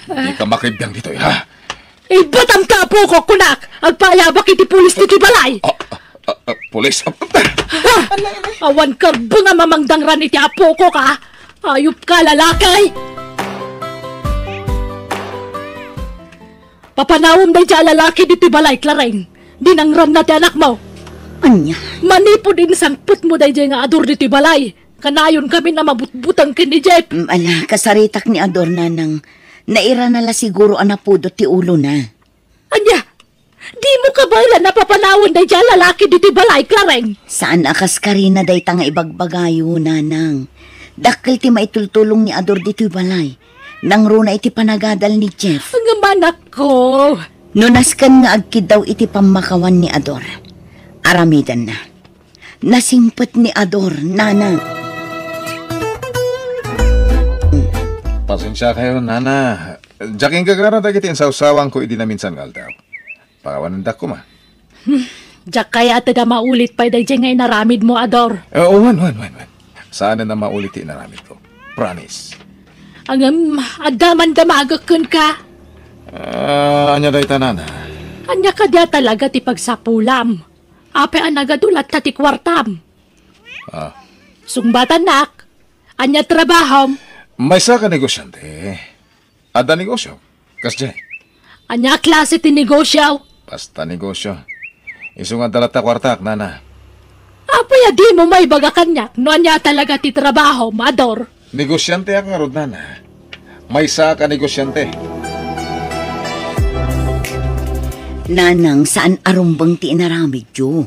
Speaker 2: Di ka makibiyang dito, ha?
Speaker 1: Ibatang tapo ko kunak! Agpayabak iti pulis ti balay!
Speaker 2: Pulis?
Speaker 1: Awan karbo nga mamangdangran iti apo ko ka! Ayup ka lalakay! Papanawom na dyan lalaki dito balay, Clareng. Dinangran na ti anak mo.
Speaker 3: Anya?
Speaker 1: Manipo din sangput mo dyan nga ador dito balay. Kanayon kami na mabutbutang kin ni Jeff.
Speaker 3: Ala, kasaritak ni Ador, Nanang. Naira na la siguro anapudo ti ulo na.
Speaker 1: Anya, di mo ka ba ilan napapanawon na dyan lalaki dito balay, Clareng?
Speaker 3: Saan akas ka rin na day nga ibagbagayo, Nanang? Dakil ti maitultulong ni Ador dito'y balay. Nang runa iti panagadal ni Jeff.
Speaker 1: Ang manak ko.
Speaker 3: Nunaskan nga agkid daw iti pamakawan ni Ador. Aramidan na. Nasimpet ni Ador, Nanang.
Speaker 2: Pasensya kayo, Nana. Jaking kagara dagitin sa usawang ko idi na minsan ngaldaw. Pakawanandak ko ma.
Speaker 1: Diyak kaya tada maulit pa dyan nga inaramid mo, Ador.
Speaker 2: Wan. Saan na maulit inaramid ko? Promise.
Speaker 1: Ang adaman damagakun ka.
Speaker 2: Anya day Nana.
Speaker 1: Anya ka dia talaga ti pagsapulam. Ape ang nagadulat ta ti kwartam. Sungbatan nak. Anya trabahom.
Speaker 2: May sa ka negosyante. Ada negosyo. Kasjay.
Speaker 1: Anya klase ti negosyo.
Speaker 2: Basta negosyo. Isungan dalata kwartak, Nana.
Speaker 1: Ape ya di mo may baga kanyak. No anya talaga ti trabaho, Ador.
Speaker 2: Negosyante ang nga rod, Nana. May sa ka negosyante.
Speaker 3: Nanang, saan arumbang ti inaramid yo?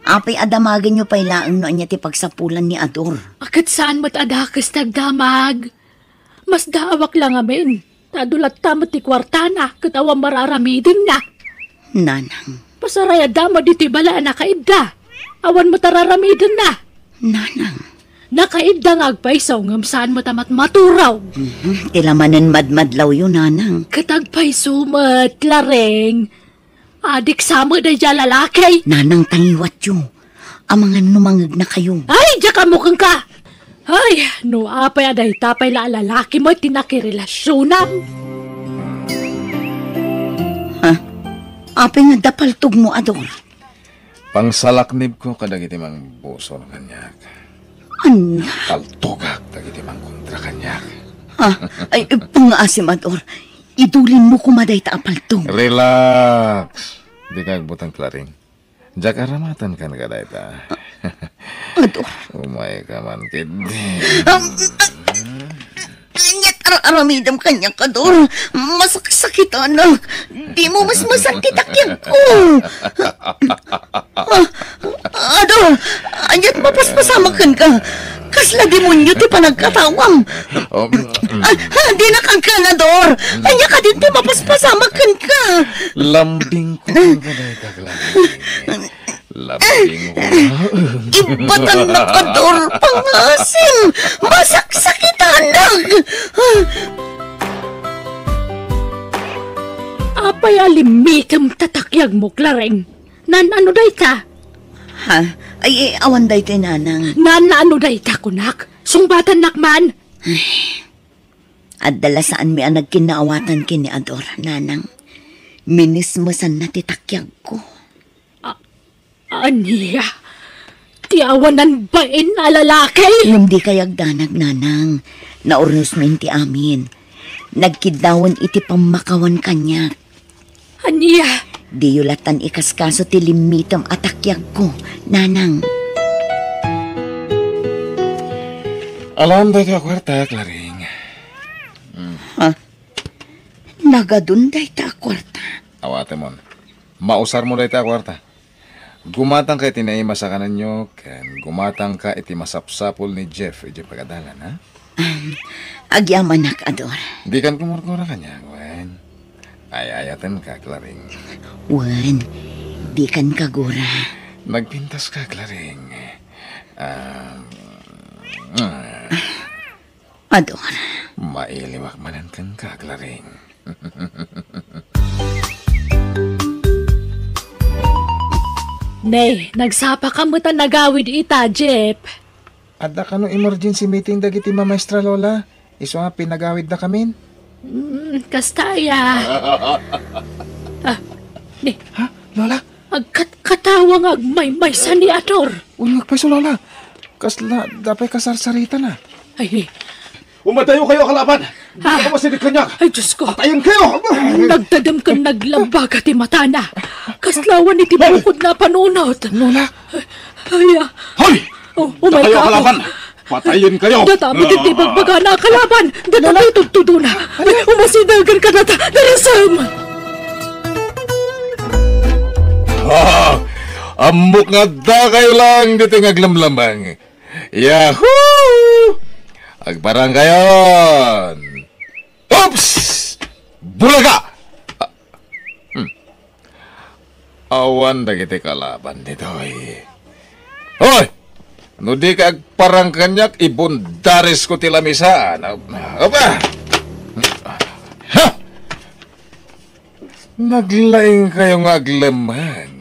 Speaker 3: Apay adamagin nyo pa'y laang no anya ti pagsapulan ni Ador.
Speaker 1: Akat saan mat adakas tagdamag? Mas daawak lang amin. Tadulat tamat ti kwartana. Katawang mararamidin na.
Speaker 3: Nanang.
Speaker 1: Pasaraya dama diti bala na kaida. Awan mo tararamidin na.
Speaker 3: Nanang.
Speaker 1: Nakaida nga agpaisaw ngam saan mo tamat maturaw.
Speaker 3: Tilamanan madmadlaw yun, Nanang.
Speaker 1: Katagpaisumat, Lareng. Adik sama na dyan lalaki.
Speaker 3: Nanang tangiwat yo. Amangan numangag na kayo.
Speaker 1: Ay, diya ka mukhang ka. Ay, no apay aday tapay la lalaki mo tinakirelasyonan.
Speaker 3: Ha? Apay nga dapaltog mo, Ador.
Speaker 2: Pangsalaknib ko kadagiti mang buso ng kanyak.
Speaker 3: Anya?
Speaker 2: Kaltogak dagiti mang kontra kanyak.
Speaker 3: Ha? Ay, pangasim, Ador. Idulin mo kumaday ta apaltog.
Speaker 2: Relax. Di ka agbutang klaring. Diyak aramatan kan ka dayta.
Speaker 3: Ador.
Speaker 2: Umay ka man, kid.
Speaker 3: Anyat aramidam kanya, Ador. Masakit, anak. Di mo mas masakit akyan ko. Ador, anyat mapaspasamakan ka. Kasla demonyo ti panagkatawang. Di na kang kanador. Anya ka din ti mapaspasamakan ka.
Speaker 2: Lambing ko kung kaday taglaki. Lambing ko.
Speaker 3: Ibatan na kador, pangasim. Masaksakit, anak.
Speaker 1: Apay alimitam tatakyag mo, Clareng. Nan ano day ta?
Speaker 3: Ha? Ay, awan day ti Nanang.
Speaker 1: Nan ano day ta kunak? Sungbatan nakman.
Speaker 3: At dala saan mi ang nagkinaawatan kini Ador, Nanang. Minismasan na titakyag ko.
Speaker 1: Aniya, tiawanan bain na lalaki?
Speaker 3: Hindi kayag danag, Nanang. Naurnos min ti amin. Nagkidawon iti pamakawan kanya.
Speaker 1: Aniya,
Speaker 3: Di yulatan ikaskaso ti limitam atakyag ko, nanang.
Speaker 2: Alam dahi ka kwarta, Claring.
Speaker 3: Nagadunday ta kwarta.
Speaker 2: Awate mo. Mausar mo dahi ta kwarta. Gumatang ka iti naima sa kanan nyo, kan gumatang ka iti masapsapol ni Jeff, iti pagadalan, ha?
Speaker 3: Agyaman nak, Ador.
Speaker 2: Di kan kumurkura kanya, Gwen. Ayayatan ka, Claring.
Speaker 3: Wan, di kan kagura.
Speaker 2: Nagpintas ka, Claring.
Speaker 3: Ador,
Speaker 2: Mailiwak manan kan ka, Claring.
Speaker 1: Nay, nagsapa ka mo ta nagawid ita, Jeff.
Speaker 4: Adda ka no emergency meeting dagiti mamaestra Lola. Iso nga pinagawid na kamin.
Speaker 1: Kastaya. Ni,
Speaker 4: Ha? Lola?
Speaker 1: agkat-katawang agmay-may sa ni Ador.
Speaker 4: Unyag pa iso Lola. Kasla, dapay kasarsarita na.
Speaker 1: Ay,
Speaker 5: Umatayo kayo, kalaban! Hindi ka masinig kanyak!
Speaker 1: ay Diyos ko.
Speaker 5: Tayin kayo!
Speaker 1: Nagtadam ka naglambag at mata na. Kaslawan iti bukod na panunod.
Speaker 4: Lola?
Speaker 1: Ay,
Speaker 5: Hoy!
Speaker 1: oh my
Speaker 5: Kayo,
Speaker 1: God.
Speaker 5: kalaban! Patayin kayo!
Speaker 1: Datamit iti bagbaga na kalaban. Datamit tuttudo na. Umasidagan ka na ta. Darasam.
Speaker 2: Ambok nga da kayo lang dito nga glamlamang. Yahoo! Agbarang kayon! Oops! Bulaga! Awan dagiti kalaban dito eh. Hoy! No di ka agparang kanyak, ibundaris ko tilamisan. Opa! Ha! Naglaing kayo nga aglamang.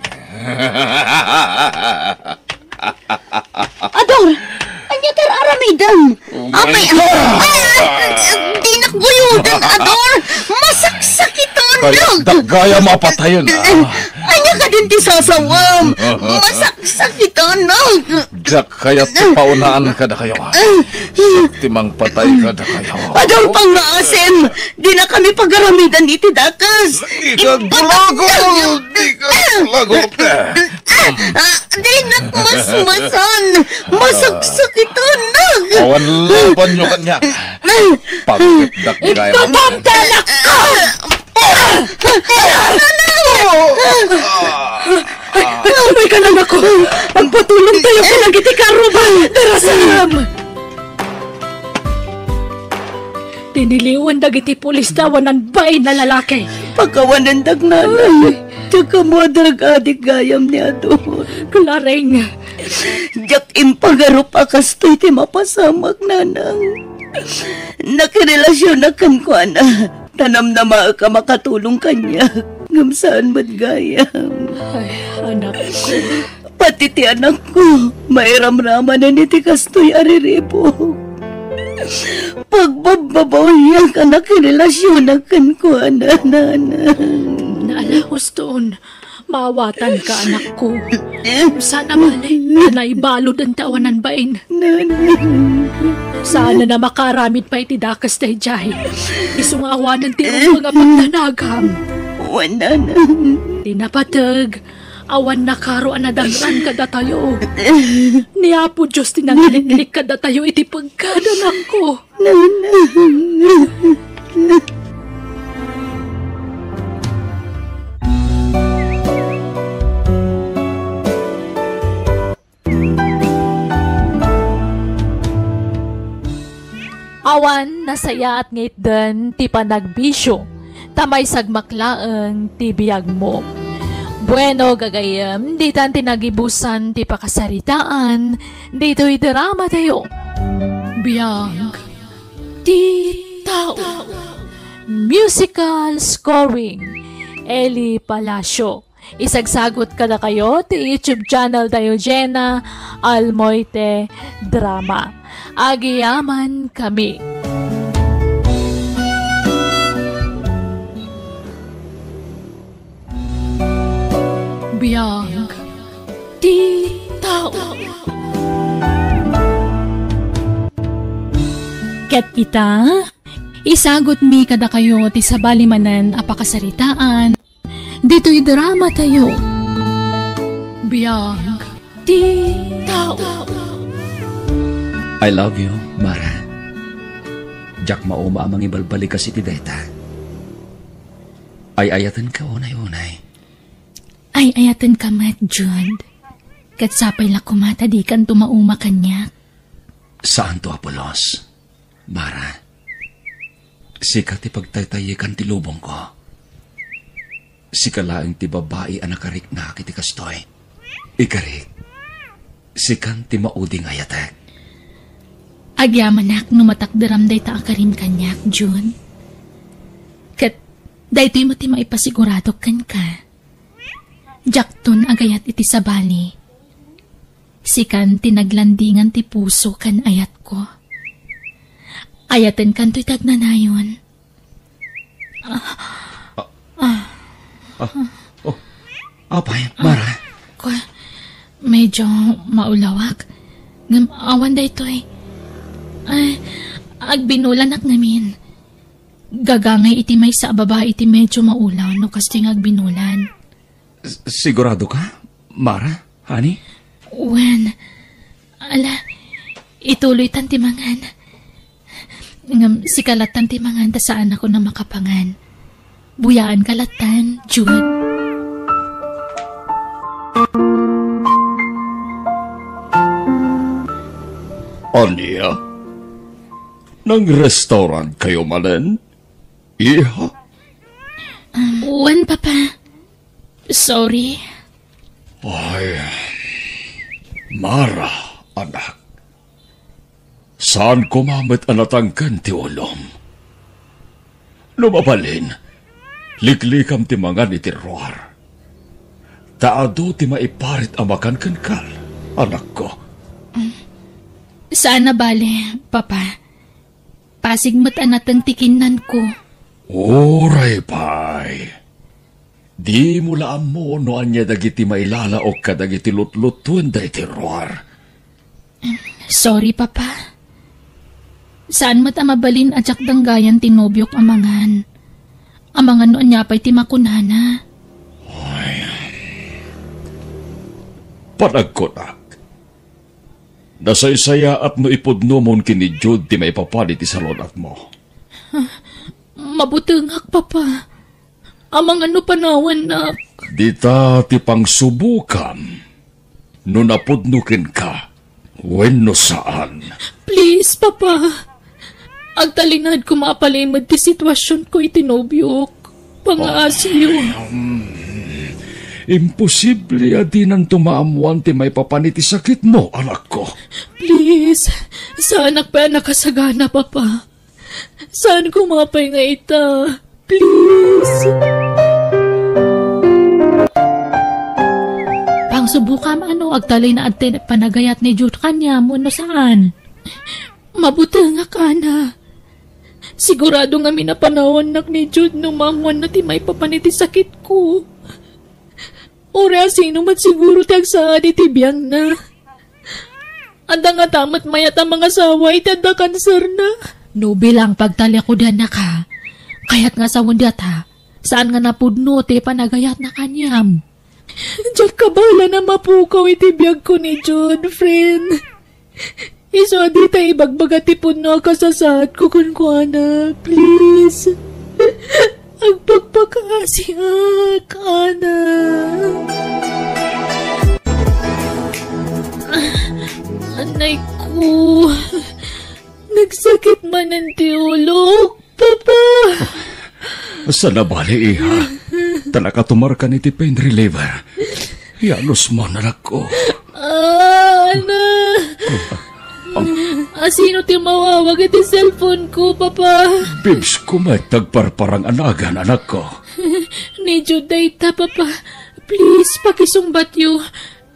Speaker 3: Ador! Anya tar aramidan! Amay! Di nakbuyudan, Ador! Masaksak ito,
Speaker 2: Kaya
Speaker 3: Nog!
Speaker 2: dagaya mapatayon
Speaker 3: Anya ka din ti sasawam! Masaksak ito, Nog!
Speaker 2: Jak kaya paunaan ka da kayo. Timang patay ka da kayo.
Speaker 3: Ador pang maasim! Di na kami pagaramidan iti dakas!
Speaker 2: Di ka gulagol! Di ka gulagol!
Speaker 3: Di nakmasmasan! Masaksak ito, Nog!
Speaker 2: Awan laban nyo kanya. Pagkit dagaya
Speaker 1: Tatamdanak ka! Umay ka lang ako. Magpatulong tayo ka lang iti karuban. Darasam. Tiniliwan dagiti pulis tawanan bain na lalaki.
Speaker 3: Pagkawanan dagnanay! Tsaka mo adik gayam ni Ador.
Speaker 1: Klaring.
Speaker 3: Jak impagaro pa kastoy ti mapasamag nanang. Nakirelasyon na kan ko ana. Tanam na ka makatulong kanya. Ngamsaan madgayam.
Speaker 1: Ay, anak ko.
Speaker 3: Pati ti anak ko. Mairamraman na ni ti kastoy ariripo. Pagbababawiyan ka nakirelasyon na kan ko ana nanang.
Speaker 1: Naalahos doon. Maawatan ka, anak ko. Sana mali. Naibalo ng tawanan bain. Sana na makaramit pa iti dakas tayo jay. Isungawanan ti mga pagtanagam.
Speaker 3: Wala na.
Speaker 1: Tinapatag. Awan na karo anadangran kada tayo. Niapo Diyos tinangilik kada tayo iti pagkadanak ko. Awan nasaya at ngitdan ti panagbisyo, tamay sagmaklaang ti biyag mo. Bueno gagayam, di tan tinagibusan ti pakasaritaan, dito'y drama tayo. Biyag, ti tao. Musical scoring, Eli Palacio. Isagsagot ka na kayo ti YouTube channel tayo Jenna Almoite Drama. Agiyaman kami. Biyag ti tao. Ket ita, Isagot mi kada kayo ti sabalimanan apakasaritaan. Dito'y drama tayo. Biyag ti tao.
Speaker 6: I love you, Mara. Jack mauma amang ibalbalik ka si Tideta. Ay ayatan ka unay-unay.
Speaker 1: Ay ayatan ka mat, Jude. Katsapay la kumata di kan tumauma kanya.
Speaker 6: Saan to, Apolos? Mara, sikat ti pagtaytayi kan ti lubong ko. Sikalaing ti babae anakarik na kiti kastoy. Ikarik, sikan ti mauding ayatek.
Speaker 1: Agyamanak numatakdaram day ta akarin kanyak, June. Kat, daytoy mo ti maipasigurado kan ka. Jakton agayat iti sabali. Sikan tinaglandingan ti puso kan ayat ko. Ayaten kan to'y tagnanayon.
Speaker 6: Apay, Mara.
Speaker 1: Ko, medyo maulawak. Ngam awan daytoy. Ay, agbinulanak namin. Gagangay iti may sa babae iti medyo maulaw no kasting agbinulan.
Speaker 6: Sigurado ka, Mara? Honey?
Speaker 1: Wen, ala, ituloy tan timangan. Ngam sikalatan timangan ta saan ako na makapangan. Buyaan kalatan, Jude.
Speaker 6: Anya? Nang restaurant kayo malen? Iha?
Speaker 1: Wen, Papa. Sorry.
Speaker 6: Ay, Mara, anak. Saan kumamit anatangkan ti ulom? Lumabalin, liklikam ti mga ni tiruar. Taado ti maiparit amakan kankal, anak ko.
Speaker 1: Saan na bale, Papa? Pasigmat anatang tikinan ko.
Speaker 6: Oray, pay. Di mo laam mo no anya dagiti mailala o kadagiti lutlutun da tiruar.
Speaker 1: Sorry, Papa. Saan mo mabalin at danggayan tinobyok amangan? Amangan noon niya pa'y timakunana.
Speaker 6: Panagkonak. Nasaysaya at no ipudno mon kini Jude ti may papalit ti salonat mo.
Speaker 1: Mabutungak, Papa. Amang ano panawan na.
Speaker 6: Dita ti pangsubukan. No napudnukin ka. Wenno saan?
Speaker 1: Please, Papa. Agtalinad ko mapalimod ti sitwasyon ko itinobyok. Pangaasiyo.
Speaker 6: Imposible adinan tumaamuan ti may papaniti sakit mo, anak ko.
Speaker 1: Please, saan pa nakasagana, Papa? Saan ko mapay nga ita? Please. Pangsubukam ano, agtalay na atin panagayat ni Jude kanya mo no saan? Mabuti nga ka na. Sigurado nga minapanawon nak ni Jude nung mamuan na ti may papaniti sakit ko. Ora sino mat siguro tag saan itibiyang na. Anda nga tamat mayat ang mga sawa itanda kanser na. No bilang pagtali ko dan na ka. Kaya't nga sa wundata, saan nga napudno te panagayat na kanyam. Diyak kabala na mapukaw itibiyag ko ni Jude, friend. Iso di tayo ibagbagatipon na kasasad ko kunkwana, please. Ang pagpakasiak, Ana. Anay ko. Nagsakit man ang tiulog, Papa.
Speaker 6: Sa nabali, iha. Tanakatumar ka ni ti pain reliever. Yanos mo, anak ko.
Speaker 1: Ana. Sino ti mawawag iti cellphone ko, Papa?
Speaker 6: Bibs ko may tagparparang anagan, anak ko.
Speaker 1: Ni Jude data, Papa. Please, pakisumbat yu.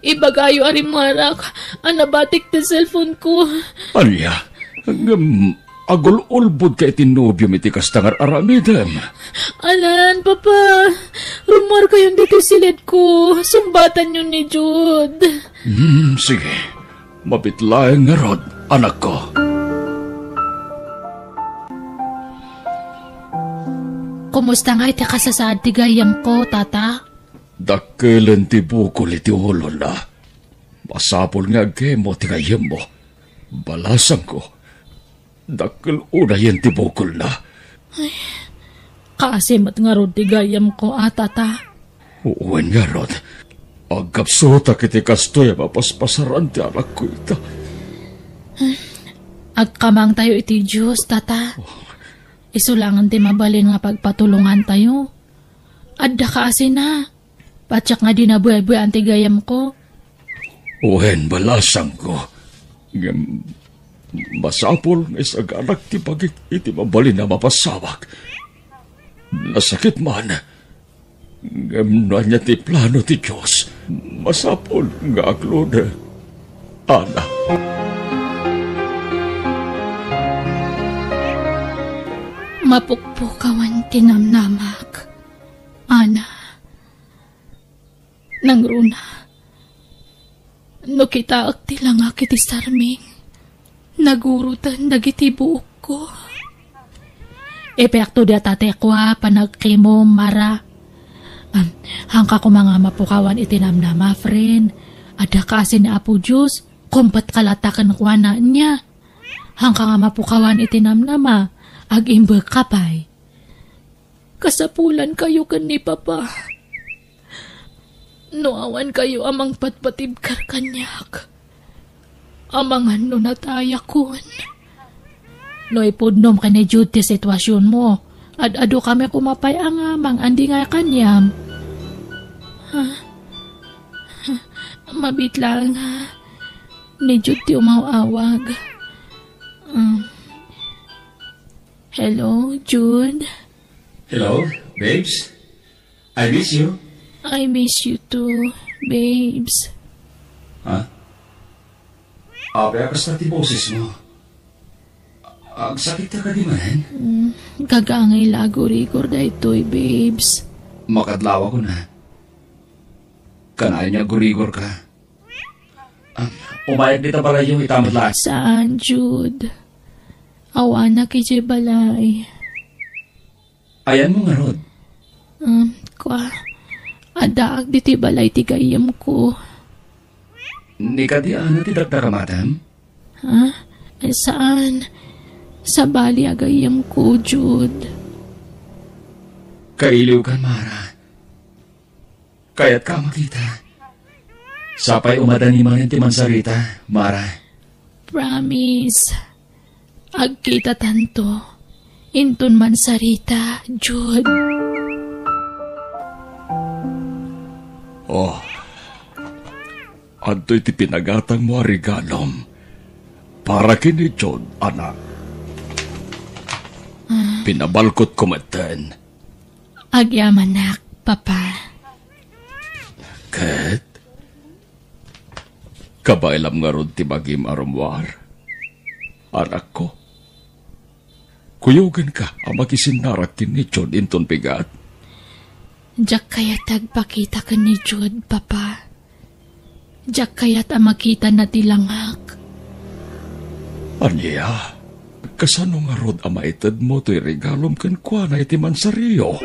Speaker 1: Ibagayo arimarak. Anabatik ti cellphone ko.
Speaker 6: Anya, agul-ulbud ka itinubyo iti kastangar aramidem.
Speaker 1: Alan, Papa. Rumor kayong dito silid ko. Sumbatan yun ni Jude.
Speaker 6: Sige. Mabitlaeng nga rod, anak ko.
Speaker 1: Kumusta nga iti kasasad ti gayam ko, tata?
Speaker 6: Dakkelan ti bukol iti ulo na. Masapol nga gemo ti gayam mo. Balasan ko. Dakkel una yan ti bukol na.
Speaker 1: Kaasimat nga rod ti gayam ko, tata.
Speaker 6: Uwan nga rod. Agkapsota kiti kastoy mapaspasaran ti anak ko ita.
Speaker 1: Agkamang tayo iti Diyos, tata. Isulangan ti mabalin nga pagpatulungan tayo. Adda kaasi na. Patsak nga dinabuhay-buhay ang tigayam ko.
Speaker 6: Uwen balasang ko. Masapol nga isaganak ti pagit iti mabalin na mapasawag. Nasakit man. Ngamno niya ti plano ti Diyos. Masapol nga aklod. Ana.
Speaker 1: Mapukpukawan tinamnamak. Ana. Nangruna. No kita akti lang akiti sarming. Nagurutan dagiti buok ko. Epekto di atate kwa panagkimo mara. Hangka ko mga mapukawan itinamnama, friend. Ada kasi ni Apo Diyos. Kumpat kalatakan kwa na niya. Hangka nga mapukawan itinamnama. Ag-imbag kapay. Kasapulan kayo kan ni Papa. Noawan kayo amang patpatibkar kanyak. Amangan no natayakon. No ipudnom ka ni Jude ti sitwasyon mo. Ad-ado kami kumapay ang amang andi nga kanyam. Mabitlang ha. Ni Jude ti umawawag. Hello, Jude?
Speaker 7: Hello, babes? I miss you.
Speaker 1: I miss you too, babes.
Speaker 7: Ha? Apekas na ti boses mo. Ang sakit ka di man?
Speaker 1: Gagangay lago-rigor da ito'y, babes.
Speaker 7: Makadlawa ko na. Kanayan niya gurigor ka. Umayag dita pala yung itamad lahat.
Speaker 1: Saan, Jude? Awana kiji balay.
Speaker 7: Ayan mo nga, Rod.
Speaker 1: Adaag diti balay ti gayam ko.
Speaker 7: Ni ka di ana ti dakdaramatam?
Speaker 1: Ha? Saan? Sa bali agayam ko, Jude.
Speaker 7: Kailiw ka, Mara. Kaya't ka makita. Sapay umadani man ti mansarita, Mara.
Speaker 1: Promise. Agkita tanto. Intun man sarita, Jude.
Speaker 6: Oh, anto'y ti pinagatang mo regalom. Para kini John, anak. Pinabalkot ko matan.
Speaker 1: Agyamanak, Papa.
Speaker 6: Kat? Kabailam nga ron ti bagim arumwar. Anak ko. Kuyugan ka, amagisinarak ni John inton pigat.
Speaker 1: Diyak kaya't agpakita ka ni Jude, Papa. Diyak kaya't amakita na tilangak.
Speaker 6: Anya, kasano nga rod amaitad mo to'y regalom kan kwa na iti mansariyo?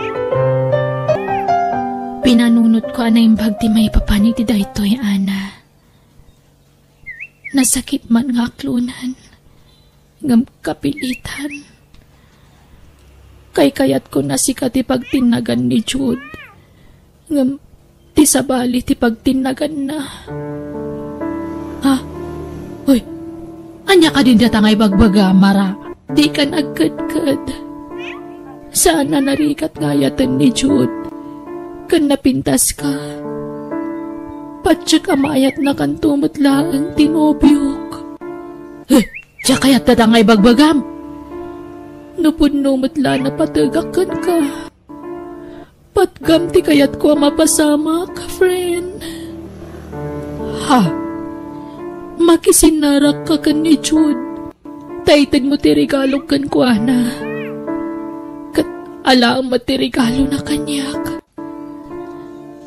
Speaker 1: Pinanunot ko na yung bagti may papaniti da ito'y, Ana. Nasakit man nga klunan. Ngam kapilitan. Kay kayat ko na sikat ipagtinagan ni Jude. Ngam ti sabali ti pagtinagan na. Ha? Uy, anya ka din datangay bagbaga, Mara. Di kan agkad-kad. Sana narikat ngayatan ni Jude. Kan napintas ka. Patsyak amayat na kan tumutlaan tinobyok. Diya kaya't datangay bagbagam. Nupun-numutla na patagakan ka. Patgam ti kayat ko mapasamak, friend. Ha? Makisinarak ka kan ni Jude. Taitan mo ti regalo kan ko, Ana. Kat alaang mati regalo na kanyak.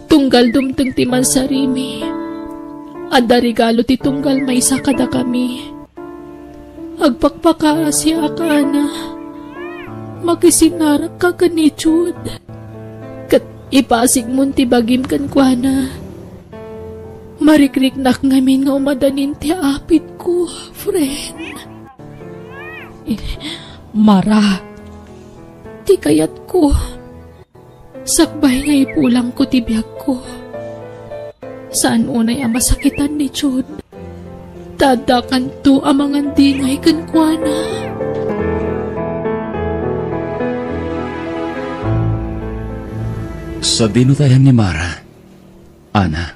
Speaker 1: Tunggal dumteng ti mansarimi. Ada regalo ti tunggal may sakada kami. Agpakpakaasya ka, Ana. Makisinarak ka kanichud. Kat ipasig mo ti bagim kan kwa na. Marikrik nak ngamin nga umadanin ti apit ko, friend. Mara, ti kayat ko. Sakbay nga ipulang ko ti biyag ko. Saan unay ang masakitan ni Chud? Dadakan to ang mga dingay kan kwa na.
Speaker 7: Sa dinutayan ni Mara, Ana,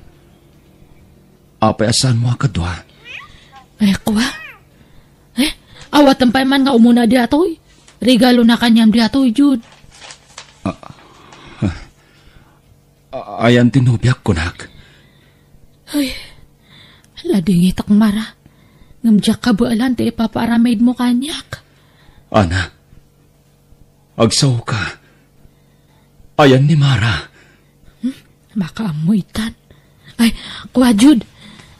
Speaker 7: apay asan mo akadwa?
Speaker 1: Ay, kwa? Awat ang paiman nga umuna di atoy. Regalo na kanyam di atoy, Jud.
Speaker 7: Ayan tinubyak ko, nak.
Speaker 1: Ay, lading itak Mara. Ngamjak ka bualan ti ipapaaramid mo kanyak.
Speaker 7: Ana, agsaw ka. Ayan ni Mara.
Speaker 1: Makaamuitan. Ay, kwa Jud.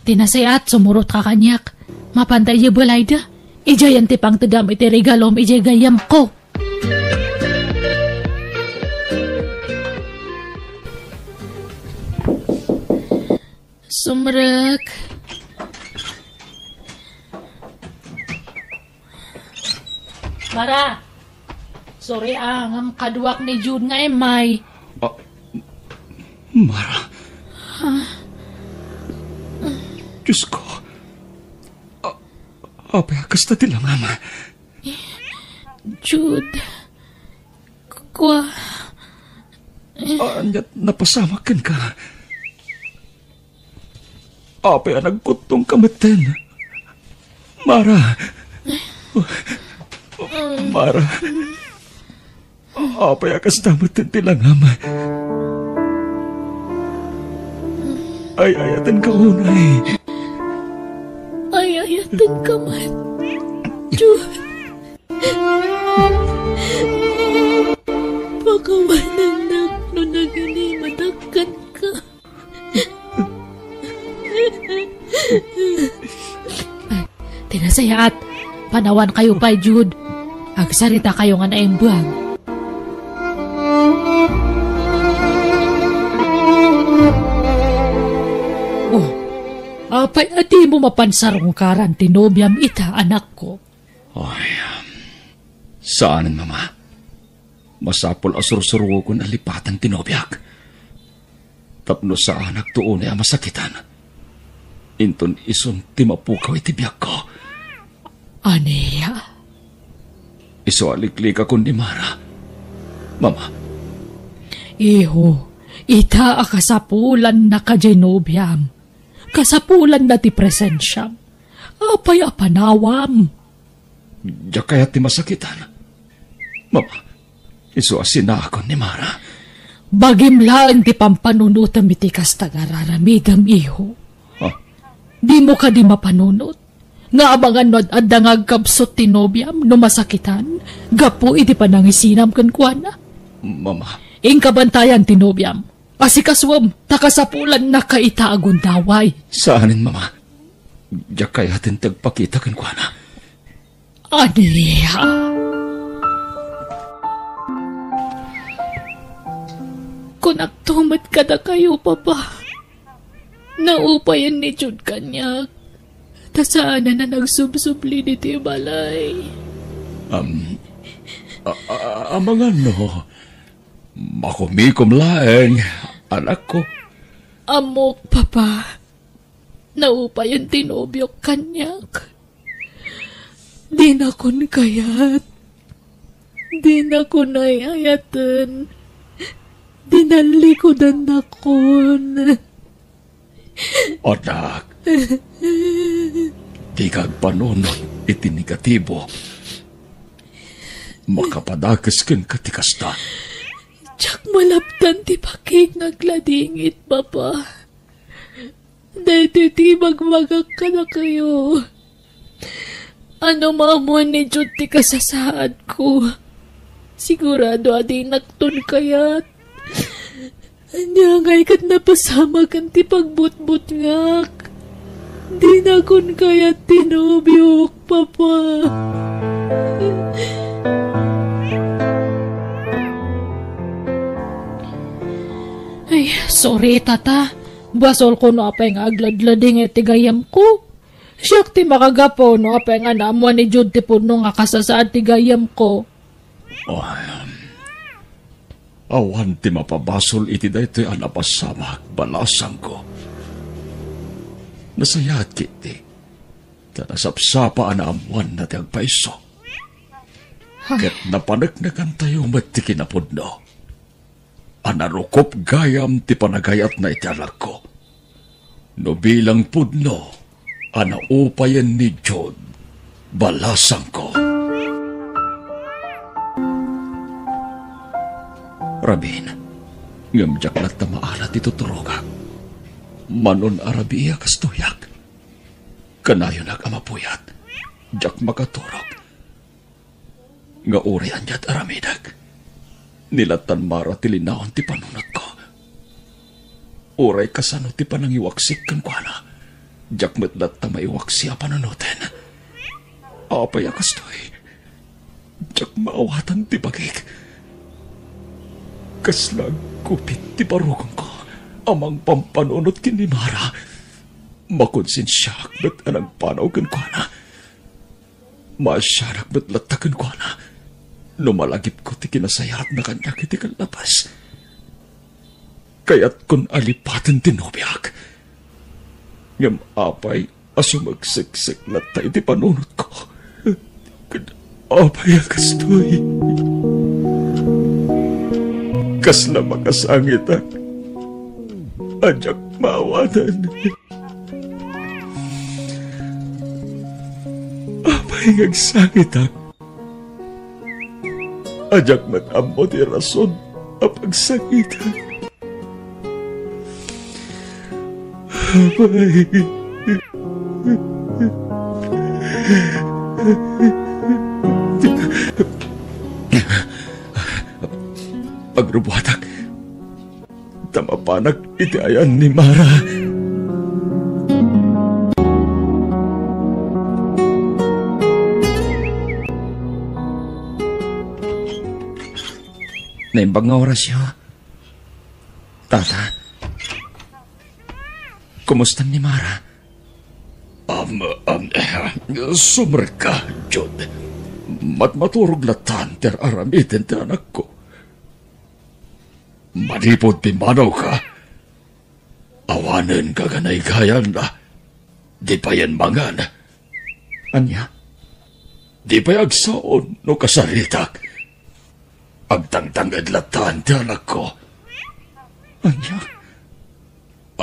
Speaker 1: Tinasayat, sumurot ka kanyak. Mapantay di balayda. Ijayan ti pang tedam iti regalom ijay gayam ko. Sumrek. Mara. Sorry ang kaduak ni Jud nga may.
Speaker 7: Mara. Diyos ko. Apay akas na tilang ama.
Speaker 1: Jud. Kwa.
Speaker 7: Anyat napasamakan ka. Apay nagkutong kamaten. Mara. Mara. Apay akas namaten tilang ama. Ay, ayatan ka unay.
Speaker 1: Ay, ayatan ka man. Jud. Pakawanan na no nagani madagkan ka. Tinasayat. Panawan kayo pa, Jud. Agsarita kayo nga naimbuang. Apay, adi mo mapansarong karan tinobyam ita, anak ko.
Speaker 7: Ay, saanin, mama? Masapol asur-surugo ko na lipatan tinobyak. Tapno sa anak tuon ay masakitan. Inton ison timapukaw itibyak ko.
Speaker 1: Aniya?
Speaker 7: Iso aliklik ako ni Mara. Mama.
Speaker 1: Iho, ita akasapulan na kajenobyam. Kasapulan na ti presensyam. Apay apanawam.
Speaker 7: Diya kaya ti masakitan. Mama, iso asina ako ni Mara.
Speaker 1: Bagimlaan ti pampanunutam iti kastagararamidam, iho.
Speaker 7: Huh?
Speaker 1: Di mo ka di mapanunot. Nga abangan no at dangag kapsot ti nobyam no masakitan. Gapo iti panangisinam kan kuana.
Speaker 7: Mama.
Speaker 1: Ingkabantayan ti nobyam. Asikaswam, takasapulan na kaita agundaway.
Speaker 7: Saanin, mama? Diya kaya atin tagpakita kan kuana.
Speaker 1: Aniya? Kung nagtumat ka na kayo, papa. Naupayan ni Jud kanyak. Tasaanan na nagsubsubli ni Tibalay.
Speaker 7: Mga no, makumikom laeng, anak ko.
Speaker 1: Amok, papa. Naupayan tinobyok kanyak. Di na kun kayat. Di na kun ayayatan. Dinalikodan na kun.
Speaker 7: Anak, di kag panunod iti negatibo. Makapadakas ken katikasta.
Speaker 1: Tsak malaptan ti pakik nagladingit, papa. Dahil ti magmagak ka na kayo. Ano maamon ni Jud ti kasasaad ko. Sigurado adi nagtun kayat. Anyangay kat napasama kan ti pagbutbut ngak. Di na kun kayat tinobyok, papa. Sorry, tata. Basol ko no apay nga agladlading iti gayam ko. Siyak ti makagapo no apay nga naamuan ni Jude ti puno nga kasasaad ti gayam ko.
Speaker 6: Awan ti mapabasol iti daytoy anapasamak balasang ko. Nasayat kiti. Tanasapsapa anaamuan na ti agpaiso. Ket napanagnagan tayo mat ti kinapudno. Anarukop gayam ti panagayat na iti anak ko. No bilang pudno, anaupayan ni Jod, balasang ko. Rabin, ngamjak lat na maalat ito turogak. Manon arabiya kastuyak. Kanayo nagamapuyat, jak makaturog. Nga urian yat aramidag. Nilatan mara tilinaon ti panunot ko. Uray kasano ti panangiwaksik kan kwa na. Jak metlat ta maiwaksi a panunutin. Apay akastoy. Jak maawatan ti bagik. Kaslag kupit ti parugang ko. Amang pampanunot kini mara. Makonsensyak bet anang panaw kan kwa na. Masyarak bet latakan kwa na. Numalagip ko ti kinasayat na kanya kiti kalabas. Kaya't kun alipatan tinubyak. Ngam apay asumagsiksik na tayo ti panunod ko. Apay akastoy. Kasla makasangit ak. Ajak mawatan. Apay ngagsangit ak. Ajak matamo ti rason a pagsakitan. Abay. Pagrubuhatak. Tamapanak iti ayan ni Mara.
Speaker 7: Naimbag nga oras yun. Tata, kumusta ni Mara?
Speaker 6: Sumerka, Jod. Matmaturog na tanter aramitin ti anak ko. Manipod pimanaw ka. Awanen ka ganay gayan na. Di pa yan mangan.
Speaker 7: Anya?
Speaker 6: Di pa yagsaon no kasaritak. Agtangtangad latan ti anak ko.
Speaker 7: Anya?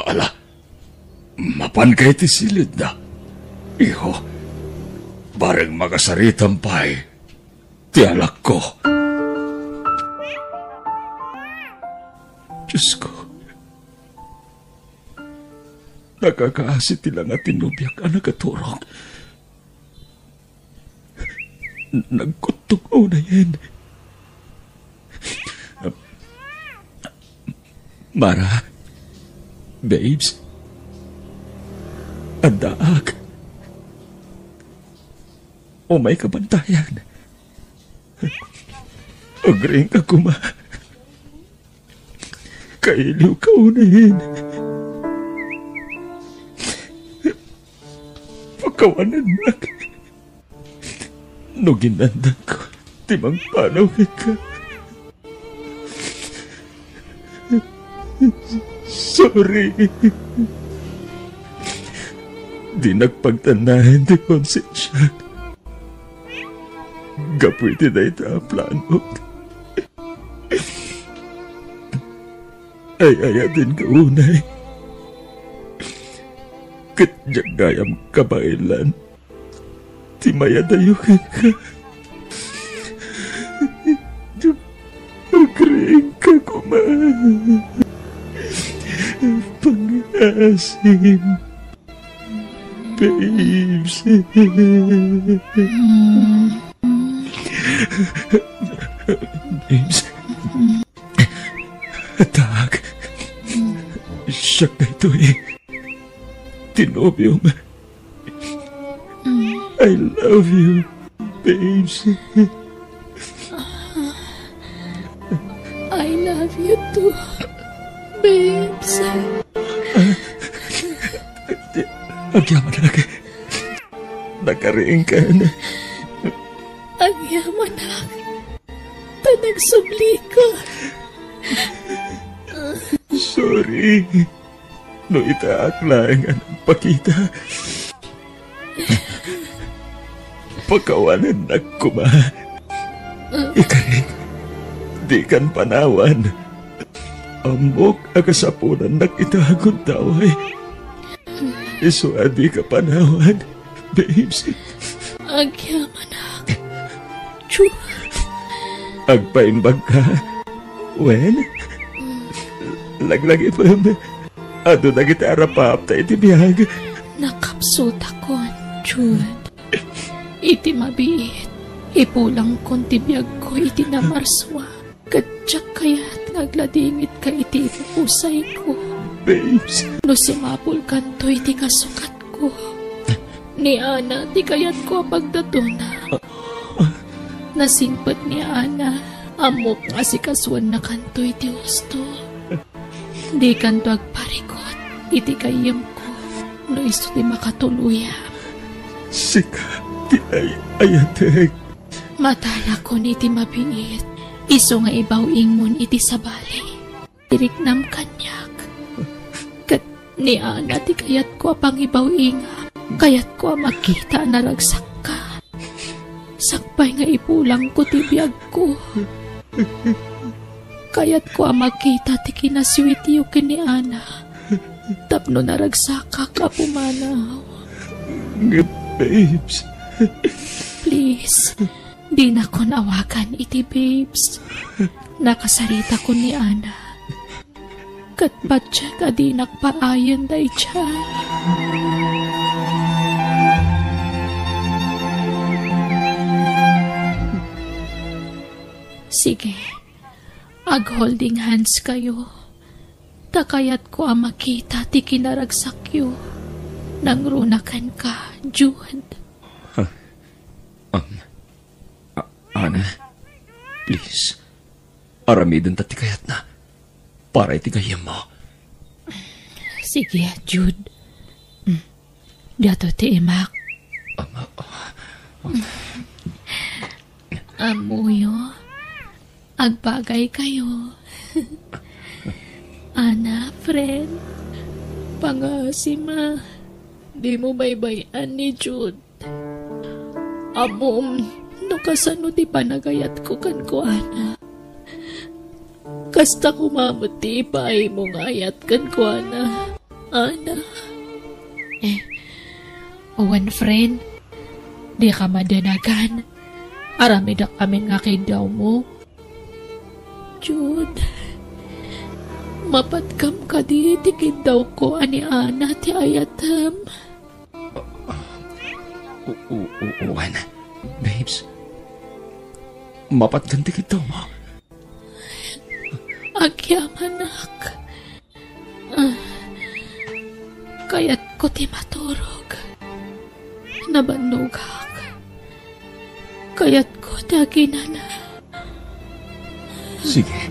Speaker 6: Ala, mapan kay ti silid na. Iho, bareng makasaritampay ti anak ko. Diyos ko, nakakaasi tila nga tinubyak ang nagaturong. Nagkutong na yan.
Speaker 7: Mara,
Speaker 6: Babes, andaak.
Speaker 7: o may kabantayan.
Speaker 6: Agring ka kuma. Kailiw ka unahin. Pagkawanan mak. No ginandan ko, timang panaw ka. Sorry. Di nagpagtanahin di konsensya. Gapwede na ito ang plano. Ay din ka unay. Katyagayam kabailan. Timaya dayo ka. Agring ka kuma. Pang-asim. Babes. Babes. Atak. Siyak na ito eh. Tinobium. I love you, babes.
Speaker 1: I love you too. Babes.
Speaker 6: Agyaman na ka. Nakariing ka na.
Speaker 1: Agyaman na. Nagsubli ka.
Speaker 6: Sorry. No itaak lang ang pakita. Pagkawanan na kuma. Ikarin. Di kan panawan. Amok akasapunan na kitagod taway. Iso adi ka panawan, babes.
Speaker 1: Agyaman na. Chua.
Speaker 6: Agpaimbag ka. Wen? Laglagi pa. Ado na kita arapap ta iti biyag.
Speaker 1: Nakapsot ako, Jude. Iti mabiit. Ipulang kon tibiyag ko iti namarswa. Kadyak kaya't nagladingit ka iti pusay ko.
Speaker 6: Babes.
Speaker 1: No sumapul kanto iti kasukat ko. Ni Ana, di kayat ko pagdatuna. Nasimpat ni Ana, amok nga si kaswan na kanto iti gusto. Di kanto agparikot, iti kayam ko, no iso di makatuluya.
Speaker 6: Sika, di ayatek.
Speaker 1: Matala ko ni iti mabiit, iso nga ibawing mon iti sabali. Diriknam kanyak. Kat ni Ana, di kayat ko apang ibawing, kayat ko makita na ragsak ka. Sakpay nga ipulang ko tibiyag ko. Kayat ko makita ti kinaswitiyo kini Ana. Tapno naragsaka ka pumanaw.
Speaker 6: Babes.
Speaker 1: Please, di na ko nawagan iti babes. Nakasarita ko ni Ana. Katpatya ka di nakpaayan day tiyan. Sige, ag-holding hands kayo. Takayat ko ang makita ti kinaragsakyo. Nangrunakan ka, Jude.
Speaker 6: Ana, please. Aramidon ta ti kayat na. Para itigayam mo.
Speaker 1: Sige, Jude. Dato ti imak. Amuyo. Agbagay kayo. Ana, friend. Pangasima. Di mo baybayan ni Jude. Amom, no kasano di panagayat ko kan ko, Ana. Kasta kumamot ti ipay mo ngayat kan ko, Ana. Ana. Owen, friend. Di ka madanagan. Aramidak amin nga kay daw mo. Jude, mapatkam ka di tikid daw ko ani Ana ti ayatam.
Speaker 6: Uwan, babes. Mapatkan ti kito mo.
Speaker 1: Agyamanak. Kayat ko ti maturog. Nabanugak. Kayat ko ti aginana.
Speaker 6: Sige.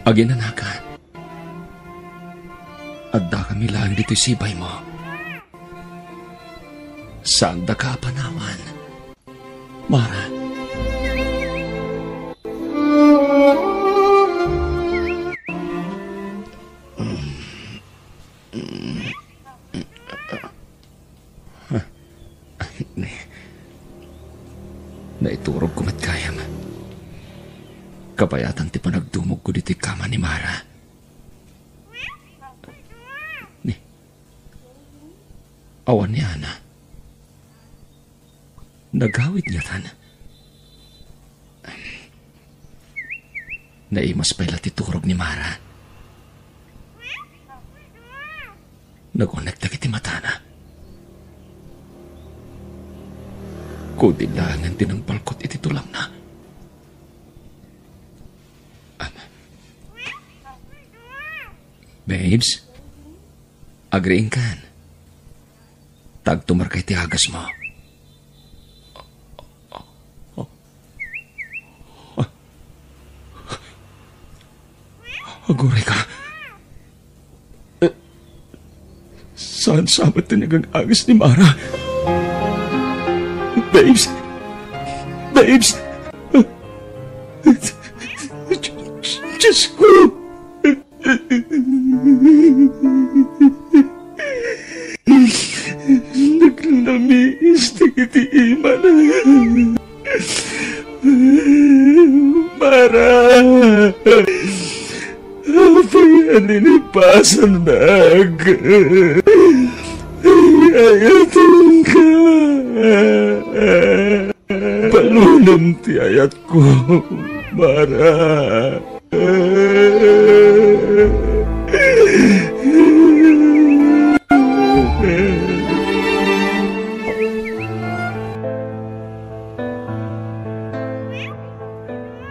Speaker 6: Aginan ka. Adda kami lang dito sibay mo. Saan da ka panawan? Mara. Naiturog ko matkayam. Kapayatan ti panagdumog ko dito kama ni Mara. Awan ni Ana. Nagawit niya tan. Naimas pala titurog ni Mara. Nagunag iti matana. Kudilangan tinangpalkot iti tulang na. Babes, agreeing kan. Tagtumar kay ti agas mo. Aguray ka. Saan sabat tinagang agis ni Mara? Babes! Babes! Diyos ko! Naglamiis iti iman. Mara! Apay aninipasan nag. Ayatong ka. Palunam ti ayat ko, Mara.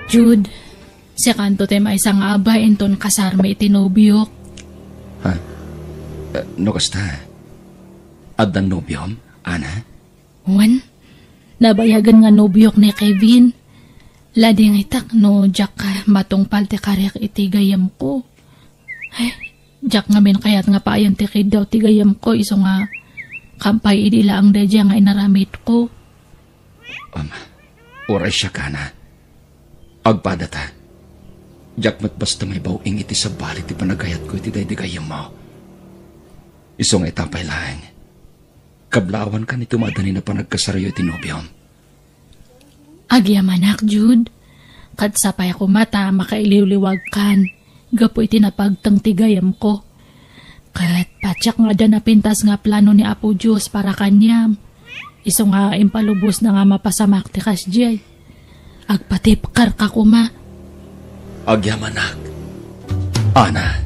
Speaker 1: Jude, si kanto tayo may isang abay enton kasarme iti nobyok.
Speaker 7: Ha? No kasta? Addan nobyom, Ana?
Speaker 1: Wan, nabayagan nga nobyok ni Kevin. Lading itak no Jack ka matong palte karyak iti gayam ko. Ay, Jack nga min kayat nga paayon ti kid daw ti gayam ko iso nga kampay idila ang dadya nga inaramit ko.
Speaker 7: Oray siya ka na. Agpadata. Jack basta may bawing iti sa balik ti panagayat ko iti daydigayam mo. Iso nga itapay lang. Kablawan ka ni tumadani na panagkasarayo iti nobyom.
Speaker 1: Agyamanak, Jude. Katsapay ako mata, makailiwliwag kan. Gapo iti napagtang tigayam ko. Kat patsak nga dyan napintas nga plano ni Apo Diyos para kanyam. Iso nga impalubos na nga mapasamak ti kasjay. Agpatipkar ka kuma.
Speaker 7: Agyamanak. Ana.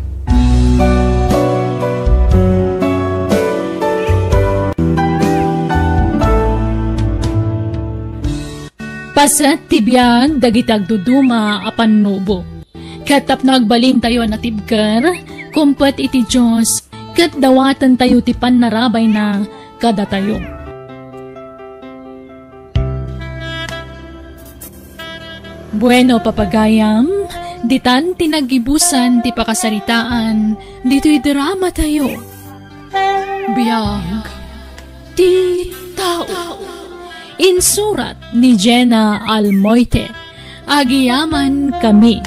Speaker 1: Pasat tibiyag dagitag duduma apan nubo. Katap nagbalin tayo na tibkar, kumpet iti Diyos, kat dawatan tayo ti panarabay na kada tayo. Bueno, papagayam, ditan tinagibusan ti pakasaritaan, dito'y drama tayo. Biyag, ti tao. Insurat ni Jenna Almoite. Agiyaman kami.